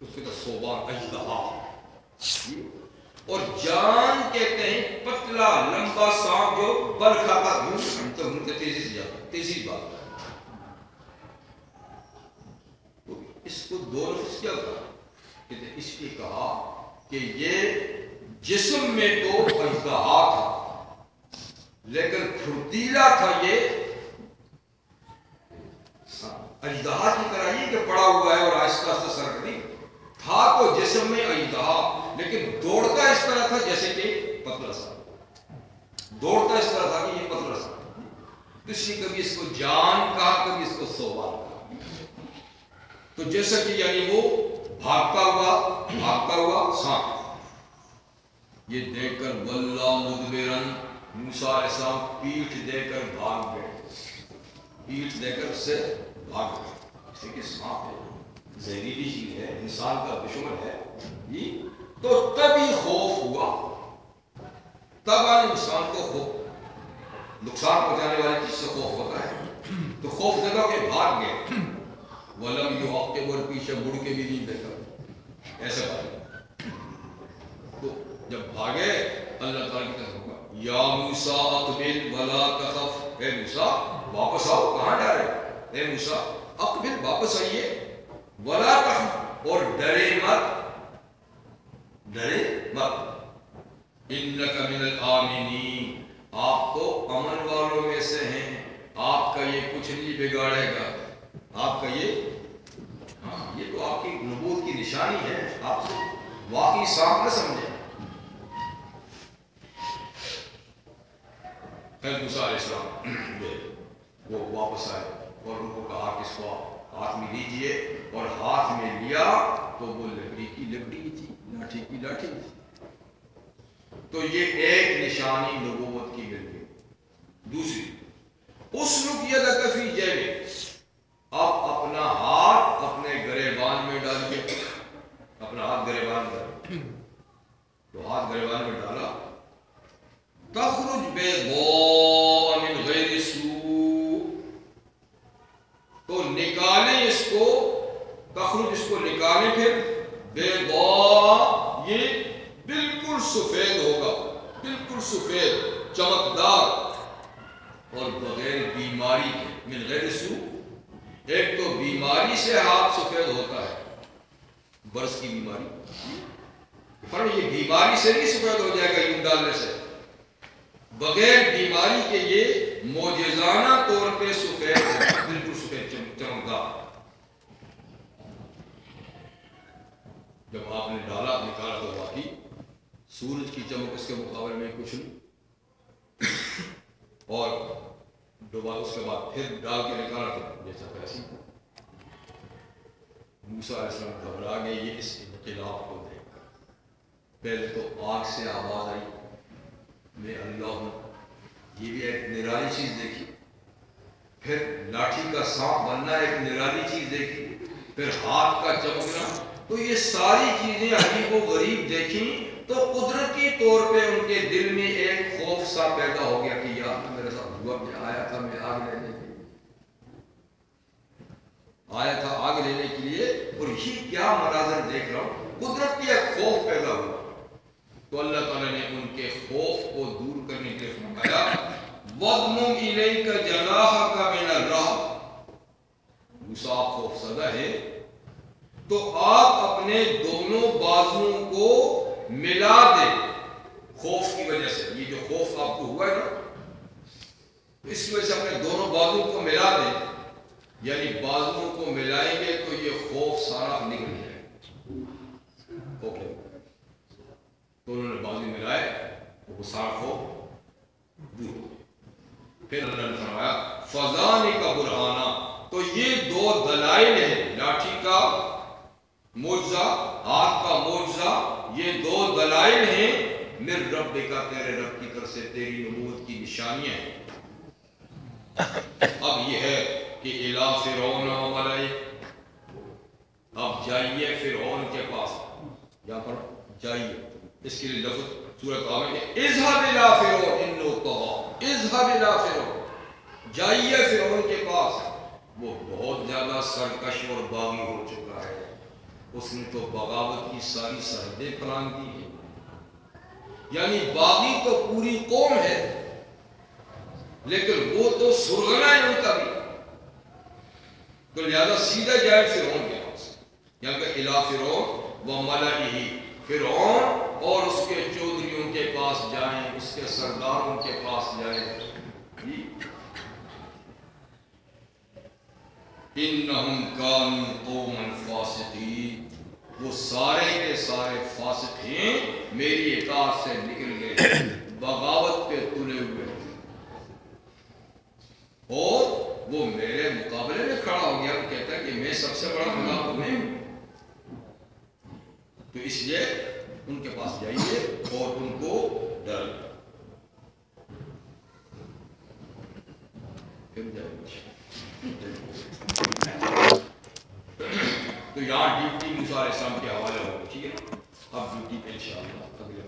اس کے تو صوبان اژدہا۔ اور جان کہتے ہیں پتلا لمبا سانپ جو بل کھاتا گھومتا تیزی سے جاتا، تیزی بات۔ اس کو دو لفظ کیا کہا؟ کہتے اس نے کہا کہ یہ جسم میں تو اژدہا تھا لیکن پھرتیلا تھا، یہ اژدہا کی طرح ہی کہ پڑا ہوا ہے اور آہستہ آہستہ سرک نہیں تھا، تو جسم میں اژدہا لیکن دوڑتا اس طرح تھا جیسے کہ پتلا سا، دوڑتا اس طرح تھا کہ یہ پتلا سا۔ اس نے کبھی اس کو جان کہا، کبھی اس کو صوبان کہا۔ تو جیسا کہ یعنی وہ بھاگتا ہوا سانپ، یہ دیکھ کر واللہ مدبرن، موسیٰ علیہ السلام پیٹھ دے کر بھاگ گئے، پیٹھ دے کر اس سے بھاگ گئے۔ اس لیے کہ سانپ ہے، زہریلی چیز ہے، انسان کا دشمن ہے جی۔ تو تبھی خوف ہوا، تب انسان کو خوف، نقصان پہنچانے والی چیز سے خوف ہوتا ہے، تو خوف زدہ کے بھاگ گئے۔ ولم یعقب، اور پیچھے مڑ کے بھی نہیں دیکھا، ایسے بات۔ تو جب بھاگے اللہ تعالیٰ کی طرف ہوگا، یا موسیٰ اقبل ولا تخف، اے موسیٰ واپس آؤ، کہاں جا رہے؟ اے موسیٰ اقبل، واپس آئیے، ولا تخف، اور ڈرے مت، انک من الآمنین، آپ تو امن والوں میں سے ہیں، آپ کا یہ کچھ نہیں بگاڑے گا، آپ کا یہ تو آپ کی نبوت کی نشانی ہے، آپ سے واقعی صاف نہ سمجھیں۔ پھر موسیٰ علیہ السلام وہ واپس آئے اور ان کو کہا کہ اس کو ہاتھ میں لیجئے، اور ہاتھ میں لیا تو وہ لکڑی کی تھی، لاٹھی کی لاٹھی تھی۔ تو یہ ایک نشانی نبوت کی مل گئی۔ دوسری، اسلک یدک فی جیبک، اب اپنا ہاتھ اپنے گریبان میں ڈال کے، اپنا ہاتھ گریبان میں، تو ہاتھ گریبان میں ڈالا، تخرج بیضاء من غیر سوء، تو نکالیں اس کو، تخرج اس کو نکالیں، پھر بیضاء یہ بالکل سفید ہوگا، بالکل سفید چمکدار اور بغیر بیماری کے۔ من غیر سوء، ایک تو بیماری سے ہاتھ سفید ہوتا ہے، برس کی بیماری، فرق یہ بیماری سے نہیں سفید ہو جائے گا یوں ڈالنے سے، بغیر بیماری کے یہ معجزانہ طور پہ سفید ہے، بالکل سفید چمکدار۔ جب آپ نے ڈالا نکالا تو واقعی سورج کی چمک اس کے مقابلے میں کچھ نہیں، اور دوبارہ اس کے بعد پھر ڈال کے نکالا تو جیسا پیسی۔ موسیٰ علیہ السلام گھبرا گئے یہ اس انقلاب کو دیکھ کر۔ پہلے تو آگ سے آواز آئی، میں اللہ ہوں، یہ بھی ایک نرالی چیز دیکھی، پھر لاٹھی کا سانپ بننا ایک نرالی چیز دیکھی، پھر ہاتھ کا چمکنا، تو یہ ساری چیزیں عجیب و غریب دیکھیں تو قدرتی طور پہ ان کے دل میں ایک خوف سا پیدا ہو گیا کہ یار میرے ساتھ ہوا، میں آیا تھا میں آگ لینے کے لیے، آیا تھا آگ لینے کے لیے، اور یہ کیا مناظر دیکھ رہا ہوں، قدرت کی ایک خوف پیدا ہوا۔ تو اللہ تعالیٰ نے ان کے خوف کو دور کرنے کے لیے فرمایا وَضْمُمْ إِلَيْكَ جَنَاحَكَ مِنَ الرَّهْبِ، موسیٰ آپ خوف زدہ ہے تو آپ اپنے دونوں بازوؤں کو ملا دیں، خوف کی وجہ سے، یہ جو خوف آپ کو ہوا ہے نا، اس کی وجہ سے اپنے دونوں بازوؤں کو ملا دیں، یعنی بازوؤں کو ملائیں گے تو یہ خوف سارا نکل جائے گا۔ تو انہوں نے بازو ملائے تو وہ سارا خوف دور ہو گیا۔ پھر اللہ نے فرمایا فَذَلِكَ بُرْهَانَ، تو یہ دو دلائل ہیں، لاٹھی کا معجزہ، ہاتھ کا معجزہ، یہ دو دلائل ہیں مِن رَبِّكَ، تیرے رب کی طرف سے، تیری نبوت کی نشانیاں ہیں۔ اب یہ ہے کہ اِلَىٰ فِرْعَوْنَ وَمَلَئِهِ، اب جائیے فرعون کے پاس. یہاں پر جائیے اس کے لیے لفظ سورۃ آ میں کہ اذهب الى فرعون انه طغى. اذهب الى فرعون، جائیے فرعون کے پاس، وہ بہت زیادہ سرکش اور باغی ہو چکا ہے. اس نے تو بغاوت کی ساری سرحدیں پلان کی ہیں. یعنی باغی تو پوری قوم ہے لیکن وہ تو سرغنا ہے ان کا بھی. تو لہذا سیدھا جائے فرعون کے پاس. یہاں کہ الی فرعون و ملئہ، فرعون اور اس کے چودھریوں کے پاس جائیں، اس کے سرداروں کے پاس جائیں. انہم کانوا قوما فاسقین، وہ سارے کے سارے فاسق ہیں، میری اطاعت سے نکل گئے، بغاوت پہ تلے ہوئے، اور وہ میرے مقابلے میں کھڑا ہو گیا. وہ کہتا ہے کہ میں سب سے بڑا خدا تو میں ہوں. تو اس لیے ان کے پاس جائیے اور ان کو ڈر تو یہاں ڈیوٹی موسیٰ علیہ السلام کے حوالے ہو. ٹھیک ہے، اب ڈیوٹی پہ انشاءاللہ اگلے